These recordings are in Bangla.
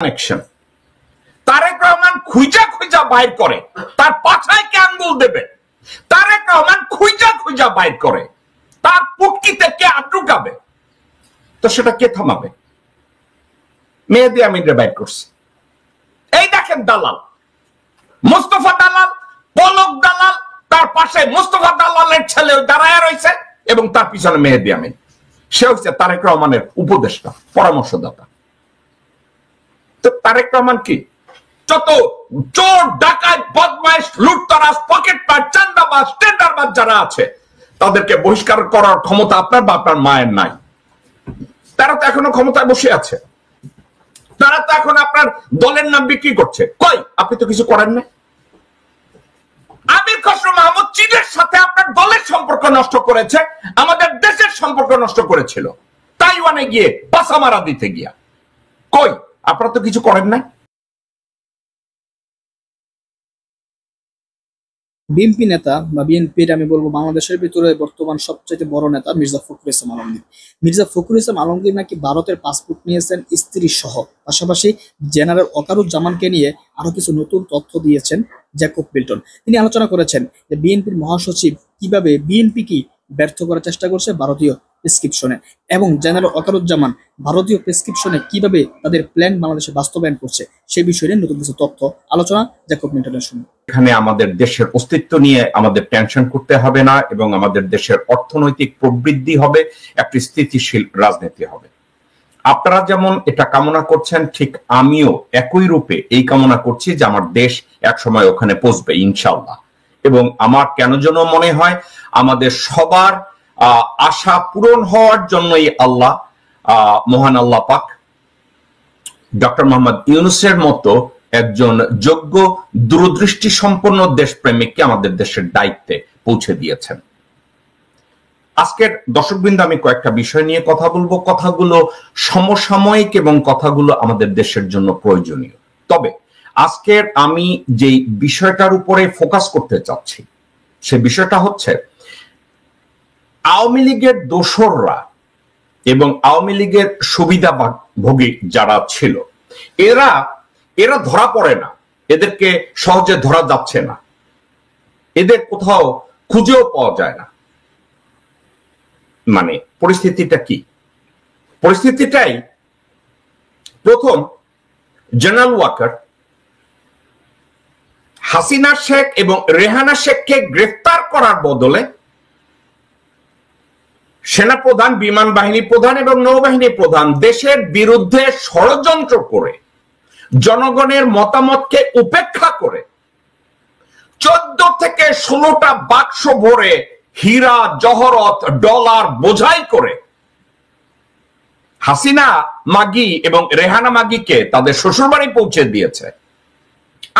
কানেকশন তারেক রহমান খুঁজা খুঁজা বাইর করে, তার পাছায় কে আঙ্গুল দেবে? তারেক রহমান খুঁজা খুঁজা বাইর করে, তার পুটকিতে কে আটকাবে? তো সেটা কে থামাবে? মেহেদী আমিনরে বাইর করছে। এই দেখেন দালাল, মোস্তফা দালাল, পলক দালাল, তার পাশে মোস্তফা দালালের ছেলে দাঁড়ায় রয়েছে এবং তার পিছনে মেহেদী আমিন। সে হচ্ছে তারেক রহমানের উপদেষ্টা, পরামর্শদাতা। তো তারেক রহমান কি যত চোর ডাকাত বদমাইশ লুটতরাজ পকেটমার চাঁদাবাজ টেন্ডারবাজ যারা আছে তাদেরকে বহিষ্কার করার ক্ষমতা আপনার বা আপনার মায়ের নাই। তারা তো এখনো ক্ষমতায় বসে আছে, তারা তো এখন আপনার দলের নাম বিক্রি করছে। কই আপনি তো কিছু করেন না। আমির খসরু মাহমুদ চীনের সাথে আপনার দলের সম্পর্ক নষ্ট করেছে, আমাদের দেশের সম্পর্ক নষ্ট করেছিল তাইওয়ানে গিয়ে পাসা মারা দিতে গিয়া। কই আপনারা তো কিছু করেন না। বিএনপি নেতা বা বিএনপির আমি বলবো বাংলাদেশের ভিতরে বর্তমান সবচেয়ে বড় নেতা মির্জা ফখরুল ইসলাম আলমগীর। মির্জা ফখরুল ইসলাম আলমগীর নাকি ভারতের পাসপোর্ট নিয়েছেন স্ত্রী সহ, পাশাপাশি জেনারেল ওয়াকারুজ্জামানকে নিয়ে আরো কিছু নতুন তথ্য দিয়েছেন জ্যাকব মিল্টন। তিনি আলোচনা করেছেন যে বিএনপির মহাসচিব কিভাবে বিএনপি কি ব্যর্থ করার চেষ্টা করছে ভারতীয় প্রেসক্রিপশনে, এবং জেনারেল ওয়াকারুজ্জামান ভারতীয় প্রেসক্রিপশনে কিভাবে তাদের প্ল্যান বাংলাদেশে বাস্তবায়ন করছে সেই বিষয়ে নতুন কিছু তথ্য আলোচনা জ্যাকব মিল্টনের সঙ্গে। এখানে আমাদের দেশের অস্তিত্ব নিয়ে আমাদের টেনশন করতে হবে না এবং আমাদের দেশের অর্থনৈতিক প্রবৃদ্ধি হবে, একটি স্থিতিশীল রাজনীতি হবে। আপনারা যেমন এটা কামনা করছেন, ঠিক আমিও একই রূপে এই কামনা করছি যে আমার দেশ একসময় ওখানে পৌঁছবে ইনশাআল্লাহ। এবং আমার কেন যেন মনে হয় আমাদের সবার আশা পূরণ হওয়ার জন্যই আল্লাহ, মহান আল্লাহ পাক ডক্টর মোহাম্মদ ইউনূসের মতো একজন যোগ্য দূরদৃষ্টি সম্পন্ন দেশপ্রেমিককে আমাদের দেশের দায়িত্বে পৌঁছে দিয়েছেন। আজকের দর্শকবৃন্দ আমি কয়েকটা বিষয় নিয়ে কথা বলবো। কথাগুলো সমসাময়িক এবং কথাগুলো আমাদের দেশের জন্য প্রয়োজনীয়। তবে আজকের আমি যে বিষয়টার উপরে ফোকাস করতে চাচ্ছি সে বিষয়টা হচ্ছে আওয়ামী লীগের দোসররা এবং আওয়ামী লীগের সুবিধাভোগী যারা ছিল এরা ধরা পড়ে না, এদেরকে সহজে ধরা যাচ্ছে না, এদের কোথাও খুঁজেও পাওয়া যায় না। মানে পরিস্থিতিটা কি? পরিস্থিতিটাই প্রথম জেনারেল ওয়াকার হাসিনা শেখ এবং রেহানা শেখকে গ্রেফতার করার বদলে সেনাপ্রধান, বিমান বাহিনী প্রধান এবং নৌবাহিনী প্রধান দেশের বিরুদ্ধে ষড়যন্ত্র করে জনগণের মতামতকে উপেক্ষা করে 14 থেকে 16টা বাক্স ভরে হীরা জহরত ডলার বোঝাই করে হাসিনা মাগি এবং রেহানা মাগিকে তাদের শ্বশুরবাড়ি পৌঁছে দিয়েছে।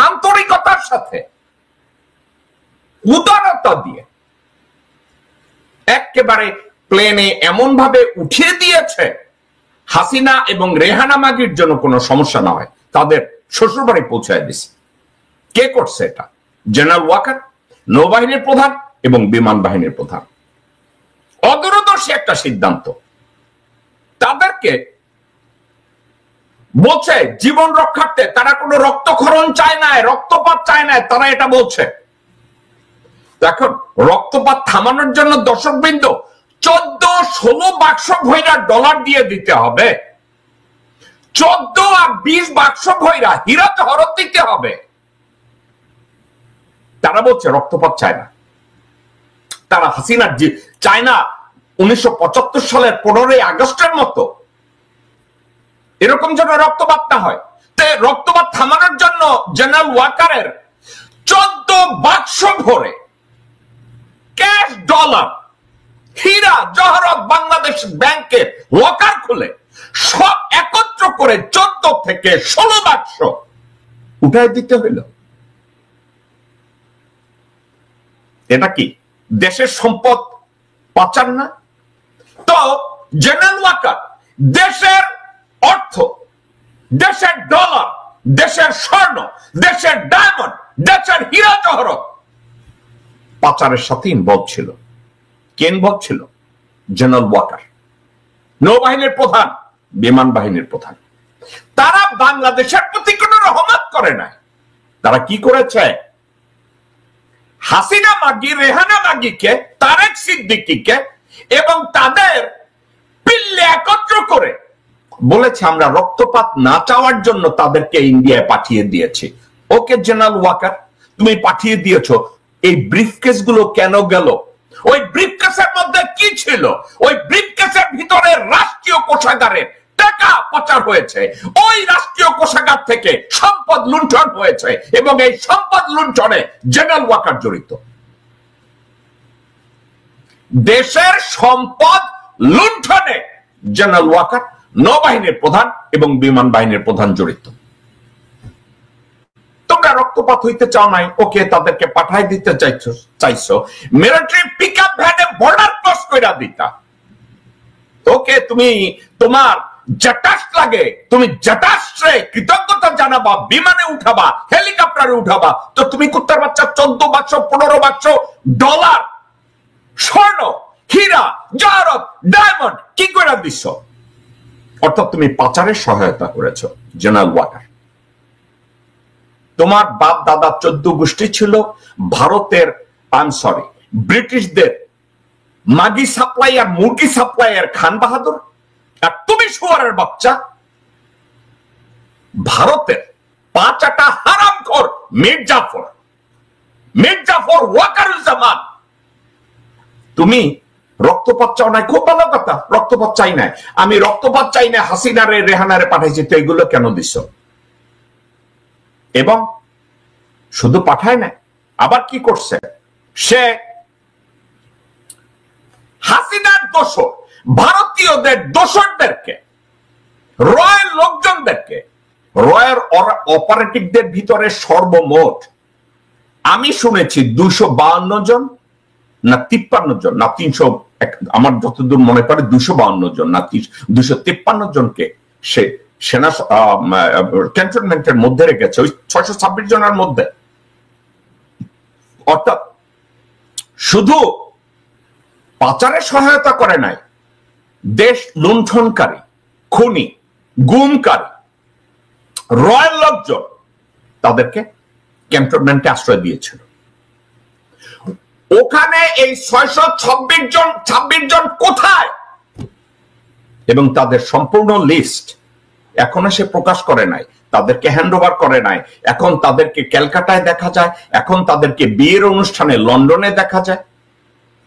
আন্তরিকতার সাথে, উদারতা দিয়ে একেবারে প্লেনে এমন ভাবে উঠিয়ে দিয়েছে হাসিনা এবং রেহানা মাগির জন্য কোনো সমস্যা না হয়, তাদের শ্বশুরবাড়ি পৌঁছায় দিছে। কে করছে এটা? জেনারেল ওয়াকার, নৌবাহিনীর প্রধান এবং বিমান বাহিনীর প্রধান। অদূরদর্শী একটা সিদ্ধান্ত। তাদেরকে বলছে জীবন রক্ষার্থে তারা কোনো রক্তক্ষরণ চায় না, রক্তপাত চায় না, তারা এটা বলছে। এখন রক্তপাত থামানোর জন্য দর্শকবৃন্দ 14-16 বাক্স ভৈরা ডলার দিয়ে দিতে হবে, 14 আর 20 বাক্স ভৈরা হীরা জহরত দিতে হবে। তারা বলছে রক্তপাত চায় না, তারা হাসিনার চায় না 1975 সালের 15ই আগস্টের মতো এরকম যেন রক্তপাত না হয়। রক্তপাত থামানোর জন্য জেনারেল ওয়াকারের 14 বাক্স ভরে ক্যাশ ডলার হীরা জহরত বাংলাদেশ ব্যাংকের লকার খুলে সব একত্র করে 14 থেকে 16 বাক্স উঠায় দিতে হইল। এটা কি দেশের সম্পদ পাচার না? তো জেনারেল ওয়াকার দেশের অর্থ, দেশের ডলার, দেশের স্বর্ণ, দেশের ডায়মন্ড, দেশের হীরা জহরত পাচারের সাথে ইনভলভ ছিল। কে ইনভলভ ছিল? জেনারেল ওয়াকার, নৌবাহিনীর প্রধান, বিমান বাহিনীর প্রধান। তারা বাংলাদেশের প্রতি কোনো রহমত করে নাই। তারা কি করেছে? হাসিনা মাগি, রেহানা মাগিকে, তারেক সিদ্দিকীকে এবং তাদের পিল্লে একত্র করে বলেছে আমরা রক্তপাত না চাওয়ার জন্য তাদেরকে ইন্ডিয়ায় পাঠিয়ে দিয়েছি। ওকে জেনারেল ওয়াকার, তুমি পাঠিয়ে দিয়েছো, এই ব্রিফকেস গুলো কেন গেল? ওই ব্রিফকেসের মধ্যে কি ছিল? ওই ব্রিফকেসের ভিতরে রাষ্ট্রীয় কোষাগারের টাকা পাচার হয়েছে, ওই রাষ্ট্রীয় কোষাগার থেকে সম্পদ লুণ্ঠন হয়েছে এবং এই সম্পদ লুণ্ঠনে জেনারেল ওয়াকার জড়িত। দেশের সম্পদ লুণ্ঠনে জেনারেল ওয়াকার, নৌবাহিনীর প্রধান এবং বিমান বাহিনীর প্রধান জড়িত। তোমরা রক্তপাত হইতে চাও নাই, ওকে তাদেরকে পাঠাই দিতে চাইছো মিলিটারি পিকআপ ভ্যানে বর্ডার ক্রস কইরা দিতা। ওকে তুমি তোমার জটাস লাগে, তুমি জটাসে কৃতজ্ঞতা জানাবা, বিমানে উঠাবা, হেলিকপ্টারে উঠাবা, তো তুমি কুত্তার বাচ্চা 14 বাক্স 15 বাক্স ডলার স্বর্ণ, হীরা, জহরত, ডায়মন্ড কি করে দিচ্ছ? অর্থাৎ তুমি পাচারের সহায়তা করেছ জেনারেল ওয়াকার। তোমার বাপ দাদা 14 গোষ্ঠী ছিল ভারতের, ব্রিটিশদের মাগি সাপ্লাইয়ার, মুরগি সাপ্লাইয়ার খান বাহাদুর, আর তুমি শুয়ারের বাচ্চা ভারতের পাঁচাটা হারামখোর মির্জাফর ওয়াকারুজ্জামান। তুমি রক্তপাত চাও নাই, খুব ভালো কথা, রক্তপাত চাই নাই, আমি রক্তপাত চাই না, হাসিনারে রেহানারে পাঠাইছি, তো এগুলো কেন দিছ? এবং শুধু পাঠায় না, আবার কি করছে? সে হাসিনার দোষর, ভারতীয়দের দোষরদেরকে, রয়ের লোকজনদেরকে, রয়ের অপারেটিভদের ভিতরে সর্বমোট আমি শুনেছি 252 জন না 53 জন না 300, আমার যতদূর মনে পড়ে 252 জন না 253 জনকে সে সেনা ক্যান্টনমেন্টের মধ্যে রেখেছে, ওই 626 জনের মধ্যে। অর্থাৎ শুধু পাচারে সহায়তা করে নাই, দেশ লুণ্ঠনকারী, খুনি, গুমকারী রয়্যাল লোকজন তাদেরকে ক্যান্টনমেন্টে আশ্রয় দিয়েছিল। ওখানে এই 626 জন কোথায় এবং তাদের সম্পূর্ণ লিস্ট এখনো সে প্রকাশ করে নাই, তাদেরকে হ্যান্ড ওভার করে নাই। এখন তাদেরকে ক্যালকাটায় দেখা যায়, এখন তাদেরকে বিয়ের অনুষ্ঠানে লন্ডনে দেখা যায়।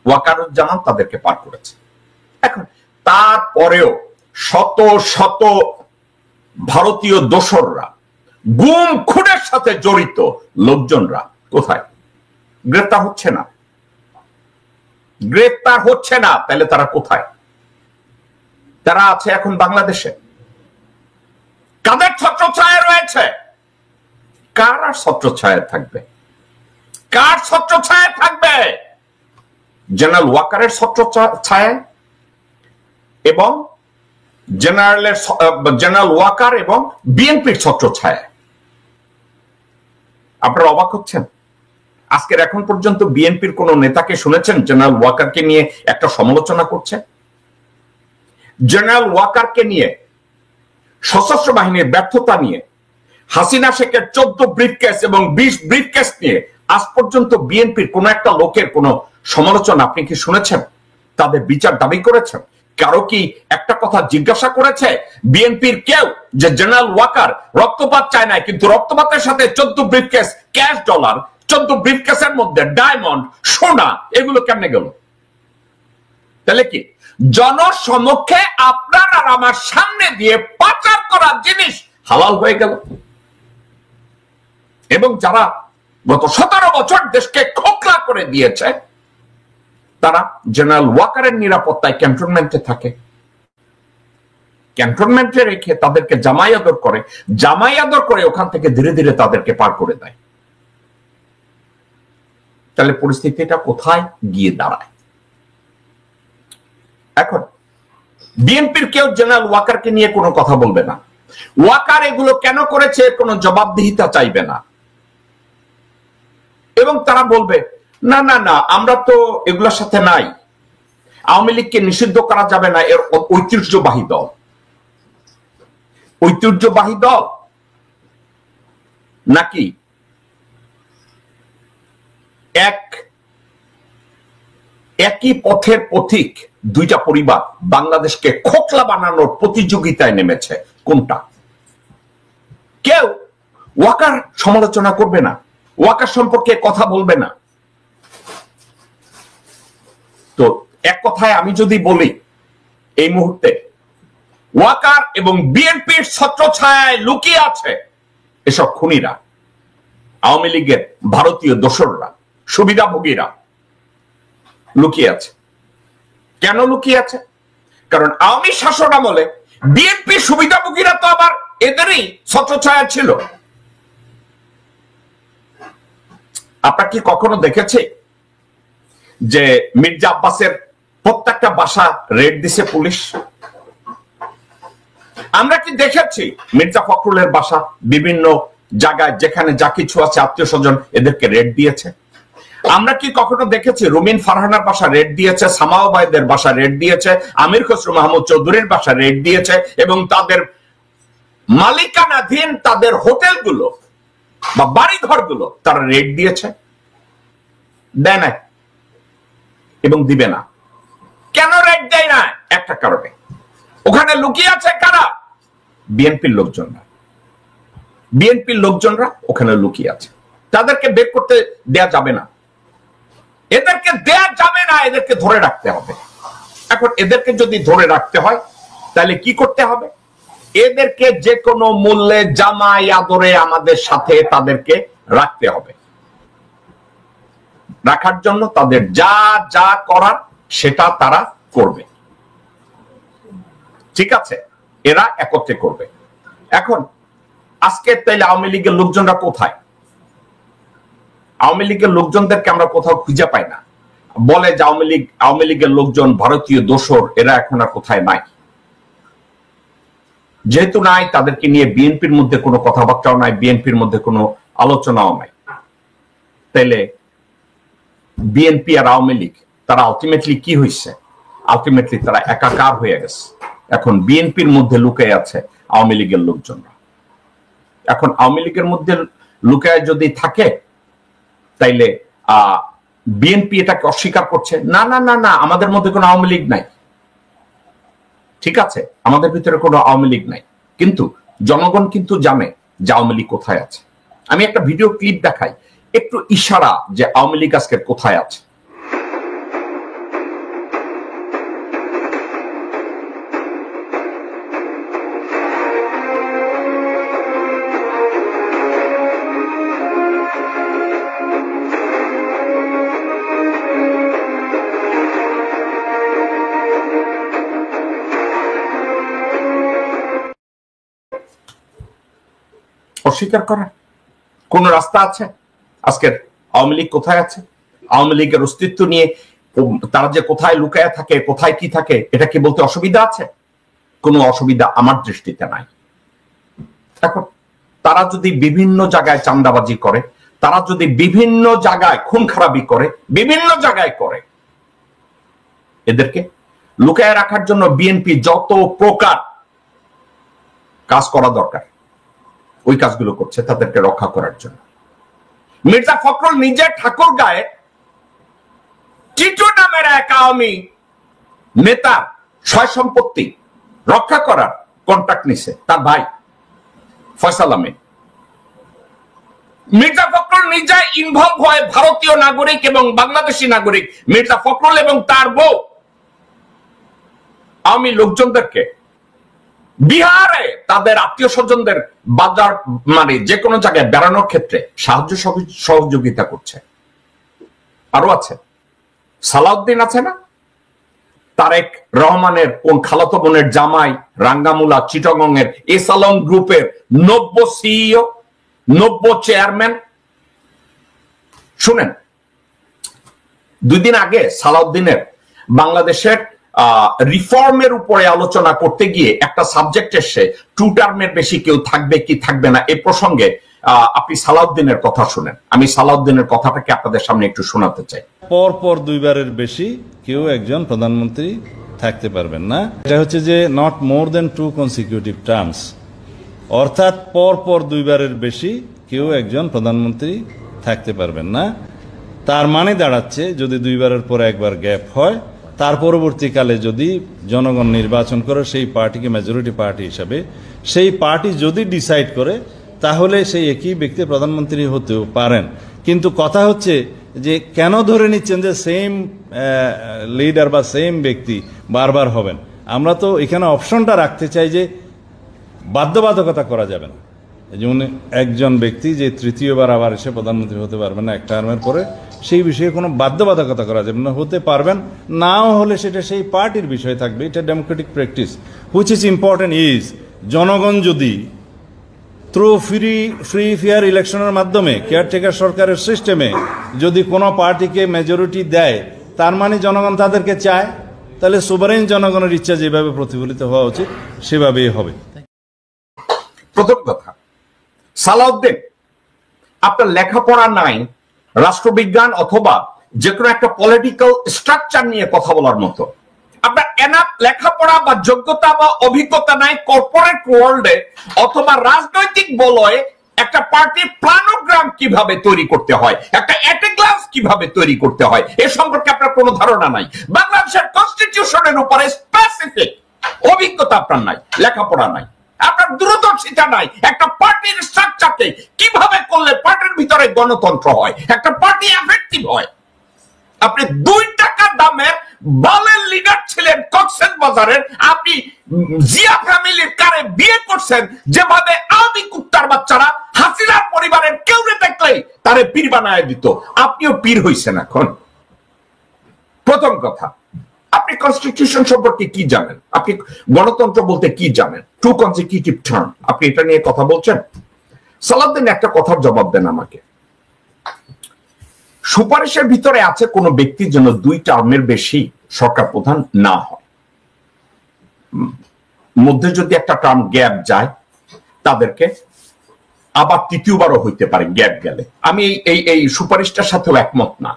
ওয়াকারুজ্জামান তাদেরকে পার করেছে। এখন তারপরেও শত শত ভারতীয় দোসররা, গুম খুনের সাথে জড়িত লোকজনরা কোথায়? গ্রেফতার হচ্ছে না, গ্রেফতার হচ্ছে না। তাহলে তারা কোথায়? তারা আছে এখন বাংলাদেশে। কাদের ছত্রছায়া রয়েছে? কার আর ছত্রছায়া থাকবে? কার ছত্রছায়া থাকবে? জেনারেল ওয়াকারের ছত্রছায়া এবং জেনারেল ওয়াকার এবং বিএনপির ছত্রছায়া। আপনারা অবাক হচ্ছেন? আজকের এখন পর্যন্ত বিএনপির কোন নেতাকে শুনেছেন জেনারেল ওয়াকারকে নিয়ে একটা সমালোচনা করছে? জেনারেল ওয়াকারকে নিয়ে, সশস্ত্র বাহিনীর ব্যর্থতা নিয়ে, হাসিনা শেখের 14 ব্রিফকেস এবং 20 ব্রিফকেস নিয়ে আজ পর্যন্ত বিএনপির কোন একটা লোকের কোন সমালোচনা আপনি কি শুনেছেন? তাদের বিচার দাবি করেছেন? কারো কি একটা কথা জিজ্ঞাসা করেছে বিএনপির কেউ যে জেনারেল ওয়াকার রক্তপাত চায় না, কিন্তু রক্তপাতের সাথে 14 ব্রিফকেস ক্যাশ ডলার, 14 ব্রিফকেসের মধ্যে ডায়মন্ড, সোনা, এগুলো কেমনে গেল? তাহলে কি জনসমক্ষে আপনার আর আমার সামনে দিয়ে পাচার করা জিনিস হালাল হয়ে গেল? এবং যারা গত 17 বছর দেশকে খোকলা করে দিয়েছে তারা জেনারেল ওয়াকারের নিরাপত্তায় ক্যান্টনমেন্টে থাকে, ক্যান্টনমেন্টে রেখে তাদেরকে জামাই আদর করে ওখান থেকে ধীরে ধীরে তাদেরকে পার করে দেয়। তাহলে পরিস্থিতিটা কোথায় গিয়ে দাঁড়ায়? এখন বিএনপির কেউ জেনারেল ওয়াকারকে নিয়ে কোনো কথা বলবে না। ওয়াকার এগুলো কেন করেছে কোনো জবাবদিহিতা চাইবে না, এবং তারা বলবে না না না আমরা তো এগুলোর সাথে নাই, আওয়ামী লীগকে নিষিদ্ধ করা যাবে না, এর ঐতিহ্যবাহী দল। ঐতিহ্যবাহী দল, নাকি একই পথের পথিক দুইটা পরিবার বাংলাদেশকে খোকলা বানানোর প্রতিযোগিতায় নেমেছে? কোনটা? কেউ ওয়াকার সমালোচনা করবে না, ওয়াকার সম্পর্কে কথা বলবে না। তো এক কথায় আমি যদি বলি, এই মুহূর্তে ওয়াকার এবং বিএনপির ছত্রছায়ায় লুকিয়ে আছে এসব খুনিরা, আওয়ামী লীগের ভারতীয় দোসররা, সুবিধাভোগীরা লুকিয়ে আছে। কেন লুকিয়ে আছে? কারণ আওয়ামী শাসন আমলে বিএনপি সুবিধাভোগীরা তো আবার এদেরই ছত্রছায়া ছিল। আপনার কি কখনো দেখেছে যে মির্জা আব্বাসের প্রত্যেকটা বাসা রেড দিছে পুলিশ? আমরা কি দেখেছি মির্জা ফখরুলের বাসা বিভিন্ন জায়গায় যেখানে যা কিছু আছে আত্মীয় স্বজন এদেরকে রেড দিয়েছে? আমরা কি কখনো দেখেছি রুমিন ফারহানার বাসা রেড দিয়েছে, সামাওবাইদের বাসা রেড দিয়েছে, আমির খসরু মাহমুদ চৌধুরীর বাসা রেড দিয়েছে এবং তাদের মালিকানাধীন তাদের হোটেলগুলো বা বাড়িঘরগুলো তারা রেড দিয়েছে? দেয় না এবং দিবে না। কেন রেড দেয় না? একটা কারণে, ওখানে লুকিয়ে আছে কারা? বিএনপির লোকজনরা। বিএনপির লোকজনরা ওখানে লুকিয়ে আছে, তাদেরকে বের করতে দেয়া যাবে না, এদেরকে দেয়া যাবে না, এদেরকে ধরে রাখতে হবে। এখন এদেরকে যদি ধরে রাখতে হয় তাহলে কি করতে হবে? এদেরকে যে কোনো মূল্যে জামাই আদরে আমাদের সাথে তাদেরকে রাখতে হবে। রাখার জন্য তাদের যা যা করার সেটা তারা করবে, ঠিক আছে? এরা একত্রে করবে। এখন আজকে তাইলে আওয়ামী লীগের লোকজনরা কোথায়? আওয়ামী লীগের লোকজনদেরকে আমরা কোথাও খুঁজে পাই না। বলে যে আওয়ামী লীগের লোকজন ভারতীয় দোসর, এরা এখন আর কোথায় নাই। যেহেতু নাই, তাদেরকে নিয়ে বিএনপির মধ্যে কোনো কথাবার্তাও নাই, বিএনপির মধ্যে কোনো আলোচনাও নাই। তাইলে বিএনপি আর আওয়ামী লীগ তারা আলটিমেটলি কি হয়েছে? আলটিমেটলি তারা একাকার হয়ে গেছে। এখন বিএনপির মধ্যে লুকিয়ে আছে আওয়ামী লীগের লোকজনরা। এখন আওয়ামী লীগের মধ্যে লুকায় যদি থাকে তাইলে বিএনপি এটাকে অস্বীকার করছে, না না না না, আমাদের মধ্যে কোনো আওয়ামী লীগ নাই, ঠিক আছে, আমাদের ভিতরে কোনো আওয়ামী লীগ নাই। কিন্তু জনগণ কিন্তু জানে যে আওয়ামী লীগ কোথায় আছে। আমি একটা ভিডিও ক্লিপ দেখাই, একটু ইশারা যে আওয়ামী লীগ আজকে কোথায় আছে। অস্বীকার করার কোন রাস্তা আছে? আজকের আওয়ামী লীগ কোথায় আছে? আওয়ামী লীগের অস্তিত্ব নিয়ে তারা যে কোথায় লুকায় থাকে, কোথায় কি থাকে, এটা কি বলতে অসুবিধা আছে? কোনো অসুবিধা আমার দৃষ্টিতে নাই। এখন তারা যদি বিভিন্ন জায়গায় চাঁদাবাজি করে, তারা যদি বিভিন্ন জায়গায় খুন খারাপি করে, বিভিন্ন জায়গায় করে, এদেরকে লুকায় রাখার জন্য বিএনপি যত প্রকার কাজ করা দরকার ওই কাজগুলো করছে তাদেরকে রক্ষা করার জন্য। মির্জা ফখরুল নিজের ঠাকুর গায়ে টিটু নামের এক আওয়ামী নেতা সয় সম্পত্তি রক্ষা করার কন্ট্রাক্ট নিছে তার ভাই ফয়সাল আহমেদ। মির্জা ফখরুল নিজে ইনভলভ হয় ভারতীয় নাগরিক এবং বাংলাদেশি নাগরিক মির্জা ফখরুল এবং তার বউ আওয়ামী লোকজনদেরকে বিহারে তাদের আত্মীয় স্বজনদের বাজার মানে যে কোনো জায়গায় বেড়ানোর ক্ষেত্রে সাহায্য সহযোগিতা করছে। আরো আছে, সালাউদ্দিন আছে না, তারেক রহমানের কোন খালাতো বোনের জামাই, রাঙ্গামুলা চিটাগং এর এসালং গ্রুপের 90 সিইও, 90 চেয়ারম্যান। শুনেন, 2 দিন আগে সালাউদ্দিনের বাংলাদেশের রিফর্মের উপরে আলোচনা করতে গিয়ে একটা সাবজেক্ট এসে 2 টার্মের বেশি কেউ থাকবে কি থাকবে না এই প্রসঙ্গে আপনি সালাউদ্দিনের কথা শুনেন। আমি সালাউদ্দিনের কথাটাকে আপনাদের সামনে একটু শোনাতে চাই। পর 2 বারের বেশি কেউ একজন প্রধানমন্ত্রী থাকতে পারবেন না। এটা হচ্ছে যে not more than 2 consecutive terms. অর্থাৎ পর পর দুইবারের বেশি কেউ একজন প্রধানমন্ত্রী থাকতে পারবেন না। তার মানে দাঁড়াচ্ছে যদি দুইবারের পর একবার গ্যাপ হয়, তার পরবর্তীকালে যদি জনগণ নির্বাচন করে সেই পার্টিকে মেজরিটি পার্টি হিসাবে, সেই পার্টি যদি ডিসাইড করে তাহলে সেই একই ব্যক্তি প্রধানমন্ত্রী হতেও পারেন। কিন্তু কথা হচ্ছে যে কেন ধরে নিচ্ছেন যে সেম লিডার বা সেম ব্যক্তি বারবার হবেন? আমরা তো এখানে অপশনটা রাখতে চাই যে বাধ্যবাধকতা করা যাবে না, যেমন একজন ব্যক্তি যে তৃতীয়বার আবার এসে প্রধানমন্ত্রী হতে পারবেন না এক টার্মের পরে, সেই বিষয়ে কোনো বাধ্যবাধকতা করা যাবে না। হতে পারবেন, নাও হলে সেটা সেই পার্টির বিষয় থাকবে। এটা Democratic practice. Which is important is জনগণ যদি থ্রু ফ্রি ফেয়ার ইলেকশনের মাধ্যমে কেয়ারটেকার সরকারের সিস্টেমে যদি কোনো পার্টিকে মেজরিটি দেয়, তার মানে জনগণ তাদেরকে চায়, তাহলে সোভারেন জনগণের ইচ্ছা যেভাবে প্রতিফলিত হওয়া উচিত সেভাবেই হবে। প্রথম কথা, সালাউদ্দিন, আপনার লেখাপড়া নাই রাষ্ট্রবিজ্ঞান অথবা যে কোনো একটা পলিটিক্যাল স্ট্রাকচার নিয়ে কথা বলার মতো। আপনার এনাফ লেখাপড়া বা যোগ্যতা বা অভিজ্ঞতা নাই কর্পোরেট ওয়ার্ল্ডে অথবা রাজনৈতিক বলয়ে একটা পার্টির প্ল্যানোগ্রাম কিভাবে তৈরি করতে হয়, একটা অ্যাটেগ্লাস কিভাবে তৈরি করতে হয়, এ সম্পর্কে আপনার কোনো ধারণা নাই। বাংলাদেশের কনস্টিটিউশনের উপরে স্পেসিফিক অভিজ্ঞতা আপনার নাই, লেখাপড়া নাই, আপনার দূরদর্শিতা নাই। একটা পার্টির স্ট্রাকচারকে কিভাবে করলে পার্টির ভিতরে গণতন্ত্র হয়, একটা পার্টি এফেক্টিভ হয়। আপনি 2 টাকা দামের বালের লিডার ছিলেন কক্সেস বাজারের, আপনি জিয়া ফ্যামিলির কারে বিয়ে করছেন, যেভাবে আওয়ামী কুত্তার বাচ্চারা হাসিনার পরিবারের কেউ দেখলেই তারে পীর বানায় দিত, আপনিও পীর হইছেন এখন। প্রথম কথা, আপনি কনস্টিটিউশন সম্পর্কে কি জানেন? আপনি গণতন্ত্র বলতে কি জানেন? 2 consecutive টার্ম, আপনি এটা নিয়ে কথা বলছেন? সালাউদ্দিন, একটা কথার জবাব দেন আমাকে। সুপারিশের ভিতরে আছে কোন ব্যক্তির জন্য 2 টার্মের বেশি সরকার প্রধান না হয়, মধ্যে যদি একটা টার্ম গ্যাপ যায় তাদেরকে আবার তৃতীয়বারও হইতে পারে গ্যাপ গেলে। আমি এই সুপারিশটার সাথেও একমত না।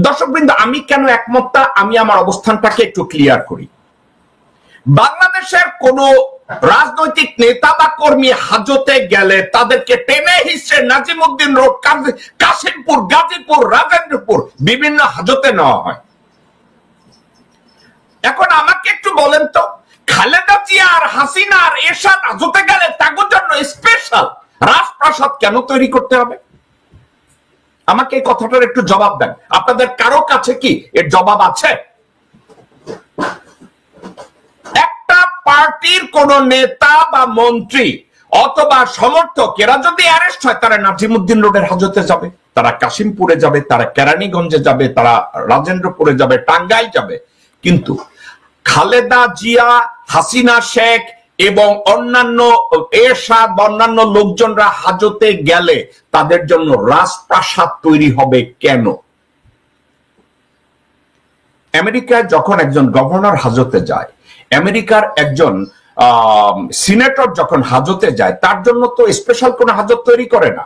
দর্শকবৃন্দ, আমি কেন একমত তা আমি আমার অবস্থানটাকে একটু ক্লিয়ার করি। বাংলাদেশের কোন রাজনৈতিক নেতা বা কর্মী হাজতে গেলে তাদেরকে টেনে হিসেবে নাজিমউদ্দিন রোড, কাশিমপুর, গাজীপুর, রাজেন্দ্রপুর বিভিন্ন হাজতে নেওয়া হয়। এখন আমাকে একটু বলেন তো, খালেদা জিয়া আর হাসিনা আর এরশাদ হাজতে গেলে তাদের জন্য স্পেশাল রাজপ্রাসাদ কেন তৈরি করতে হবে? আমাকে এই কথাটার একটু জবাব দেন। আপনাদের কারো কাছে কি এর জবাব আছে? একটা পার্টির কোন নেতা বা মন্ত্রী অথবা সমর্থক এরা যদি অ্যারেস্ট হয়, তারা নাজিমউদ্দিন রোডের হাজতে যাবে, তারা কাশিমপুরে যাবে, তারা কেরানীগঞ্জে যাবে, তারা রাজেন্দ্রপুরে যাবে, টাঙ্গাইল যাবে। কিন্তু খালেদা জিয়া, হাসিনা শেখ এবং অন্যান্য এরশাদ বা অন্যান্য লোকজনরা হাজতে গেলে তাদের জন্য রাজপ্রাসাদ তৈরি হবে কেন? আমেরিকায় যখন একজন গভর্নর হাজতে যায়, আমেরিকার একজন সিনেটর যখন হাজতে যায়, তার জন্য তো স্পেশাল কোন হাজত তৈরি করে না।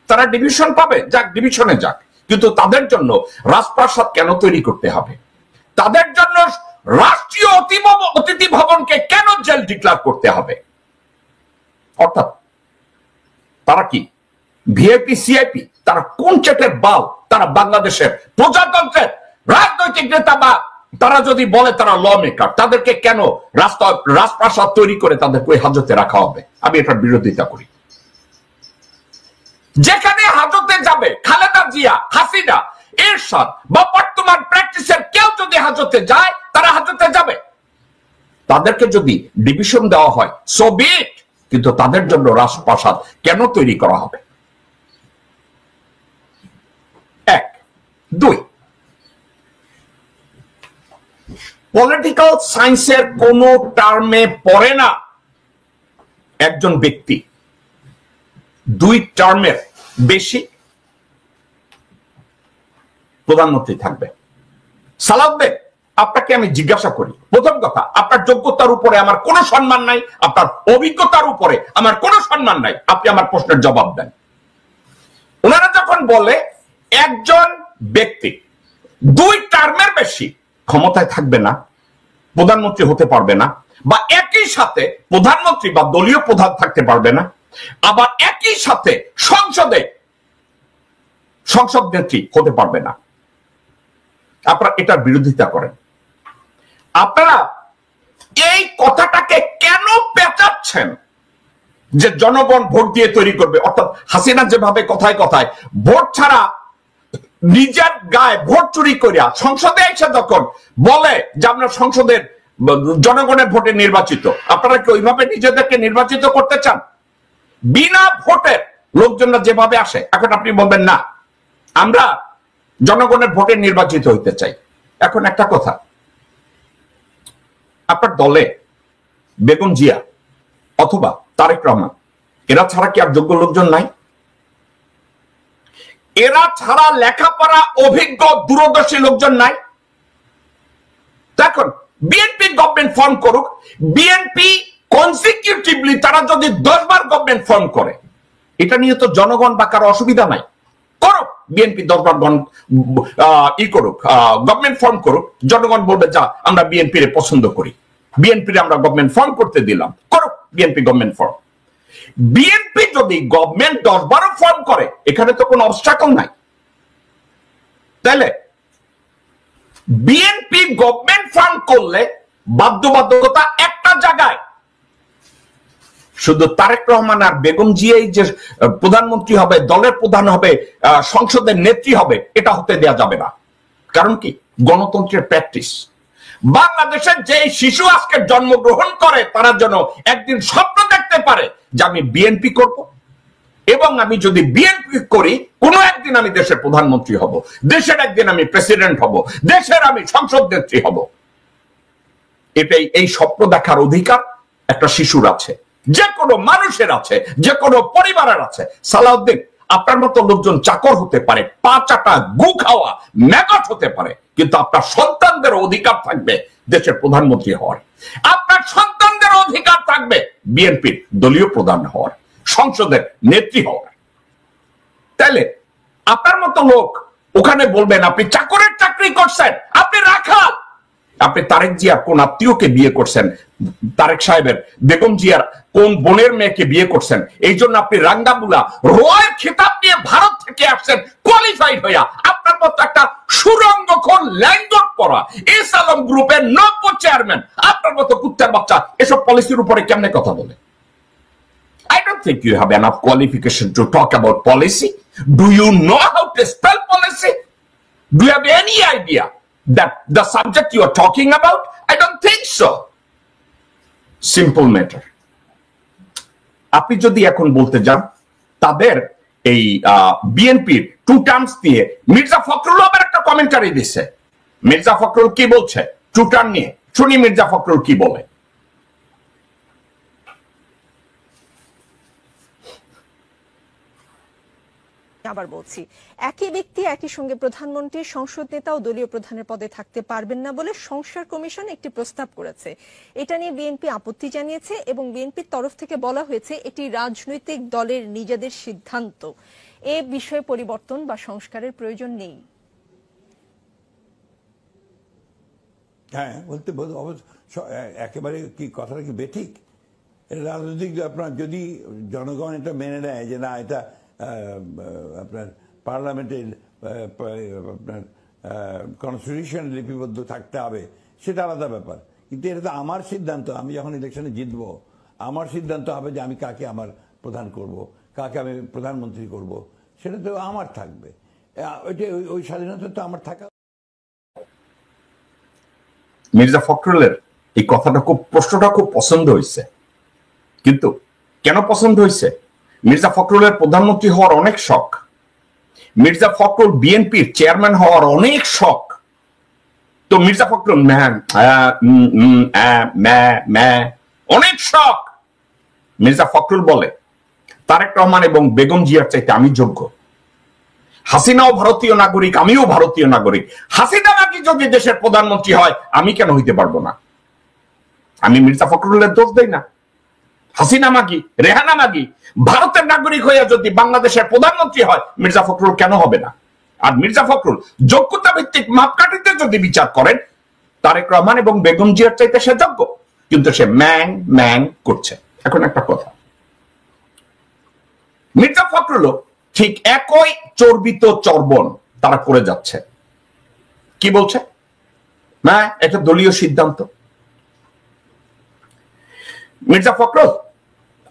তারা ডিভিশন পাবে, যাক ডিভিশনে যাক, কিন্তু তাদের জন্য রাজপ্রাসাদ কেন তৈরি করতে হবে? তাদের জন্য রাষ্ট্রীয় অতিথি ভবনকে কেন জেল ডিক্লেয়ার করতে হবে? অর্থাৎ তারা কি ভিআইপি সিআইপি? তারা কোন চেটের বাল? তারা বাংলাদেশের প্রজাতন্ত্রের রাজনৈতিক নেতা, বা তারা যদি বলে তারা ল মেকার, তাদেরকে কেন রাজপ্রাসাদ তৈরি করে তাদেরকে ওই হাজতে রাখা হবে? আমি এটার বিরোধিতা করি। যেখানে হাজতে যাবে খালেদা জিয়া, হাসিনা, এরশাদ বা বর্তমান প্র্যাকটিসের কেউ যদি হাজতে যায়, তারা হাজতে যাবে। তাদেরকে যদি ডিভিশন দেওয়া হয়, সো বি ইট, কিন্তু তাদের জন্য রাজপ্রাসাদ কেন তৈরি করা হবে? 1 2 পলিটিক্যাল সায়েন্সের কোন টার্মে পড়ে না একজন ব্যক্তি 2 টার্মের বেশি প্রধানমন্ত্রী থাকবে। সালাউদ্দিন, আপনাকে আমি জিজ্ঞাসা করি, প্রথম কথা, আপনার যোগ্যতার উপরে আমার কোনো সম্মান নাই, আপনার অভিজ্ঞতার উপরে আমার কোনো সম্মান নাই, আপনি আমার প্রশ্নের জবাব দেন। ওনারা যখন বলে একজন ব্যক্তি 2 টার্মের বেশি ক্ষমতায় থাকবে না, প্রধানমন্ত্রী হতে পারবে না, বা একই সাথে প্রধানমন্ত্রী বা দলীয় প্রধান থাকতে পারবে না, আবার একই সাথে সংসদে সংসদ নেত্রী হতে পারবে না। আপনারা এটার বিরোধিতা করেন। আপনারা এই কথাটাকে কেন পেঁচাচ্ছেন যে জনগণ ভোট দিয়ে তৈরি করবে? অর্থাৎ হাসিনা যেভাবে কথায় কথায় ভোট ছাড়া নিজের গায়ে ভোট চুরি করিয়া সংসদে এসে যখন বলে যে আমরা সংসদের জনগণের ভোটে নির্বাচিত, আপনারা কি ওইভাবে নিজেদেরকে নির্বাচিত করতে চান? বিনা ভোটের লোকজনরা যেভাবে আসে, এখন আপনি বলবেন না আমরা জনগণের ভোটে নির্বাচিত হইতে চাই। এখন একটা কথা, আপনার দলে বেগম জিয়া অথবা তারেক রহমান এরা ছাড়া কি আর যোগ্য লোকজন নাই? এরা ছাড়া লেখাপড়া অভিজ্ঞ দূরদর্শী লোকজন নাই? দেখুন, বিএনপি গভর্নমেন্ট ফর্ম করুক, বিএনপি কনসিকিউটিভলি তারা যদি 10 বার গভর্নমেন্ট ফর্ম করে, এটা নিয়ে তো জনগণ বা কারো অসুবিধা নাই। করুক, বিএনপি 10 বার করুক, গভর্নমেন্ট ফর্ম করুক, জনগণ বলবে যা আমরা বিএনপি রে পছন্দ করি, বিএনপি রে আমরা গভর্নমেন্ট ফর্ম করতে দিলাম, করুক বিএনপি গভর্নমেন্ট ফর্ম। বিএনপি যদি গভর্নমেন্ট 10 বারও ফর্ম করে, এখানে তো কোনো অবস্ট্রাকল নাই। তাইলে বিএনপি গভর্নমেন্ট ফর্ম করলে বাধ্যবাধকতা একটা জায়গায়, শুধু তারেক রহমান আর বেগম জিয়াই যে প্রধানমন্ত্রী হবে, দলের প্রধান হবে, সংসদের নেত্রী হবে, এটা হতে দেয়া যাবে না। কারণ কি? গণতন্ত্রের প্র্যাকটিস। বাংলাদেশের যে শিশু আজকে জন্মগ্রহণ করে, তারা যেন একদিন স্বপ্ন দেখতে পারে যে আমি বিএনপি করব, এবং আমি যদি বিএনপি করি কোনো একদিন আমি দেশের প্রধানমন্ত্রী হব, দেশের একদিন আমি প্রেসিডেন্ট হব, দেশের আমি সংসদ নেত্রী হব। এটাই, এই স্বপ্ন দেখার অধিকার একটা শিশুর আছে, যে কোনো মানুষের আছে, যে কোনো পরিবারের আছে। সালাউদ্দিন, আপনার মতো লোকজন চাকর হতে পারে, 5 আটা গু খাওয়া ম্যাগট হতে পারে, কিন্তু আপনার সন্তানদের অধিকার থাকবে দেশের প্রধানমন্ত্রী হওয়ার। আপনার সন্তানদের অধিকার থাকবে বিএনপির দলীয় প্রধান হওয়ার, সংসদের নেত্রী হওয়ার। তাইলে আপনার মতো লোক ওখানে বলবেন আপনি চাকরের চাকরি করছেন, আপনি রাখাল। আপনি তারেক জিয়ার কোন আত্মীয়কে বিয়ে করছেন, তারেক সাহেবের বেগম জিয়ার কোন বোনের মেয়েকে বিয়ে করছেন, এই জন্য আপনি রাঙ্গাবুলা রয়ের খেতাব নিয়ে ভারত থেকে আসছেন কোয়ালিফাইড হইয়া। আপনার মতো একটা সুরঙ্গখোর ল্যান্ডট পড়া এস আলম গ্রুপের নব্য চেয়ারম্যান, আপনার মতো কুত্তার বাচ্চা এসব পলিসির উপরে কেমনে কথা বলে? I don't think you have enough qualification to talk about policy. Do you know how to spell policy? Do you have any idea that the subject you are talking about? I don't think so. Simple matter. আপনি যদি এখন বলতে যান তাদের এই বিএনপির 2 টার্মস দিয়ে, মির্জা ফখরুল আবার একটা কমেন্টারি দিচ্ছে। মির্জা ফখরুল কি বলছে 2 টার্ম নিয়ে? শুনি মির্জা ফখরুল কি বলে। আবার বলছি, একই ব্যক্তি একই সঙ্গে প্রধানমন্ত্রী, সংসদ নেতা ও দলীয় প্রধানের পদে থাকতে পারবেন না বলে সংস্কার কমিশন একটি প্রস্তাব করেছে। এটা নিয়ে বিএনপি আপত্তি জানিয়েছে এবং বিএনপির তরফ থেকে বলা হয়েছে এটি রাজনৈতিক দলের নিজেদের সিদ্ধান্ত, এ বিষয়ে পরিবর্তন বা সংস্কারের প্রয়োজন নেই। হ্যাঁ, বলতে একেবারে কি কথাটা কি বেঠিক? রাজনৈতিক আপনার যদি জনগণ এটা মেনে নেয় যে না এটা আপনার পার্লামেন্টের আপনার কনস্টিটিউশন লিপিবদ্ধ থাকতে হবে, সেটা আলাদা ব্যাপার। কিন্তু এটা তো আমার সিদ্ধান্ত। আমি যখন ইলেকশনে জিতবো, আমার সিদ্ধান্ত হবে যে আমি কাকে আমার প্রধান করব, কাকে আমি প্রধানমন্ত্রী করব, সেটা তো আমার থাকবে। ওইটা ওই স্বাধীনতা তো আমার থাকা। মির্জা ফখরুলের এই কথাটা প্রশ্নটা খুব পছন্দ হয়েছে। কিন্তু কেন পছন্দ হয়েছে? মির্জা ফখরুলের প্রধানমন্ত্রী হওয়ার অনেক শখ, মির্জা ফখরুল বিএনপির চেয়ারম্যান হওয়ার অনেক শখ। তো মির্জা ফখরুল অনেক শখ। মির্জা ফখরুল বলে তারেক রহমান এবং বেগম জিয়ার চাইতে আমি যোগ্য, হাসিনাও ভারতীয় নাগরিক, আমিও ভারতীয় নাগরিক। হাসিনা নাকি যদি দেশের প্রধানমন্ত্রী হয়, আমি কেন হইতে পারবো না? আমি মির্জা ফখরুলের দোষ দেই না। হাসিনা মাগি, রেহানা মাগি ভারতের নাগরিক হইয়া যদি বাংলাদেশের প্রধানমন্ত্রী হয়, মির্জা ফখরুল কেন হবে না? আর মির্জা ফখরুল যোগ্যতা ভিত্তিক মাপকাঠিতে যদি বিচার করেন, তারেক রহমান এবং বেগম জিয়ার চাইতে সে যোগ্য। কিন্তু সে ম্যাং ম্যাং করছে। এখন একটা কথা, মির্জা ফখরুল ঠিক একই চর্বিত চর্বণ তারা করে যাচ্ছে। কি বলছে? না, এটা দলীয় সিদ্ধান্ত। মির্জা ফখরুল,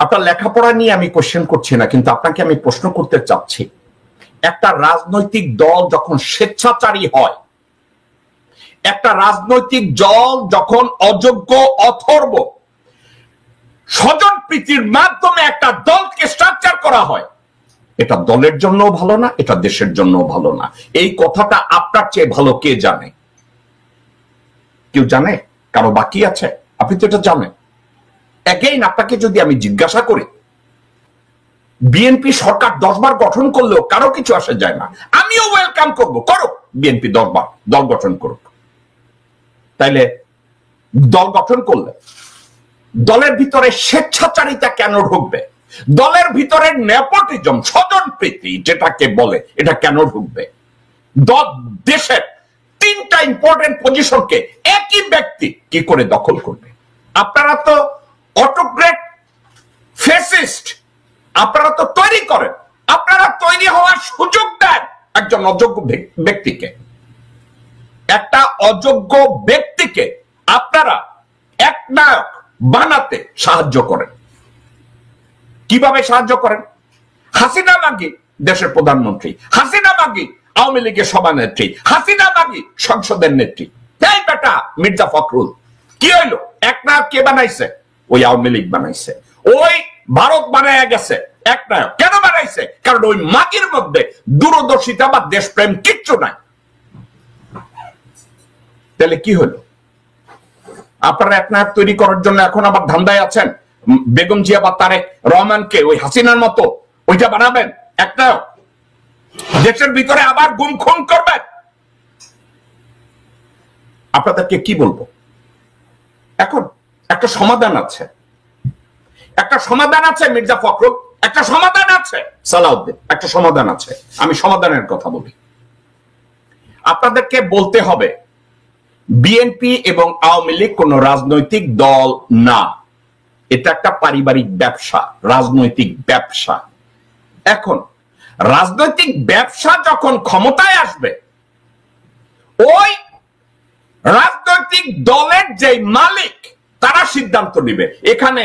আপনার লেখাপড়া নিয়ে আমি কোশ্চেন করছি না, কিন্তু আপনাকে আমি প্রশ্ন করতে চাচ্ছি, একটা রাজনৈতিক দল যখন স্বেচ্ছাচারী হয়, একটা রাজনৈতিক দল যখন অযোগ্য অথর্ব স্বজন প্রীতির মাধ্যমে একটা দলকে স্ট্রাকচার করা হয়, এটা দলের জন্য ভালো না, এটা দেশের জন্য ভালো না। এই কথাটা আপনার চেয়ে ভালো কে জানে? কেউ জানে? কারো বাকি আছে? আপনি তো এটা জানেন। এগেইন আপনাকে যদি আমি জিজ্ঞাসা করি, বিএনপি সরকার 10 বার গঠন করলেও কারো কিছু আসে যায় না, আমিও ওয়েলকাম করব, করো বিএনপি 10 বার দল গঠন করুক। তাইলে দল গঠন করলে দলের ভিতরে স্বেচ্ছাচারিতা কেন ঢুকবে? দলের ভিতরে নেপোটিজম, স্বজন প্রীতি যেটাকে বলে, এটা কেন ঢুকবে? দেশের 3টা ইম্পর্টেন্ট পজিশনকে একই ব্যক্তি কি করে দখল করবে? আপনারা তো অটোক্রেট, ফ্যাসিস্ট, আপনারা তো তৈরি করেন, আপনারা তৈরি হওয়ার সুযোগ দেন একজন অযোগ্য ব্যক্তিকে। একটা অযোগ্য ব্যক্তিকে আপনারা একনায়ক বানাতে সাহায্য করেন। কিভাবে সাহায্য করেন? হাসিনা মাগি দেশের প্রধানমন্ত্রী, হাসিনা মাগি আওয়ামী লীগের সভানেত্রী, হাসিনা মাগি সংসদের নেত্রী। তাই বেটা মির্জা ফখরুল কি হইলো? একনায়ক কে বানাইছে? ওই আওয়ামী লীগ বানাইছে, ওই ভারত বানায় গেছে একনায়ক। কেন বানাইছে? কারণ ওই মাগির মধ্যে দূরদর্শিতা বা দেশপ্রেম কিচ্ছু নাই। তাহলে কি হলো? আপনারা একনায়ক তৈরি করার জন্য এখন আবার ধান্দায় আছেন, বেগম জিয়া বা তারেক রহমানকে ওই হাসিনার মতো ওইটা বানাবেন একনায়ক, দেশের ভিতরে আবার গুম খুন করবেন। আপনাদেরকে কি বলবো? এখন একটা সমাধান আছে, একটা সমাধান আছে মির্জা ফখরুল, একটা সমাধান আছে সালাউদ্দিন, একটা সমাধান আছে। আমি সমাধানের কথা বলি। আপনাদেরকে বলতে হবে বিএনপি এবং আওয়ামী লীগ কোন রাজনৈতিক দল না, এটা একটা পারিবারিক ব্যবসা, রাজনৈতিক ব্যবসা। এখন রাজনৈতিক ব্যবসা যখন ক্ষমতায় আসবে, ওই রাজনৈতিক দলের যে মালিক তারা সিদ্ধান্ত নেবে। এখানে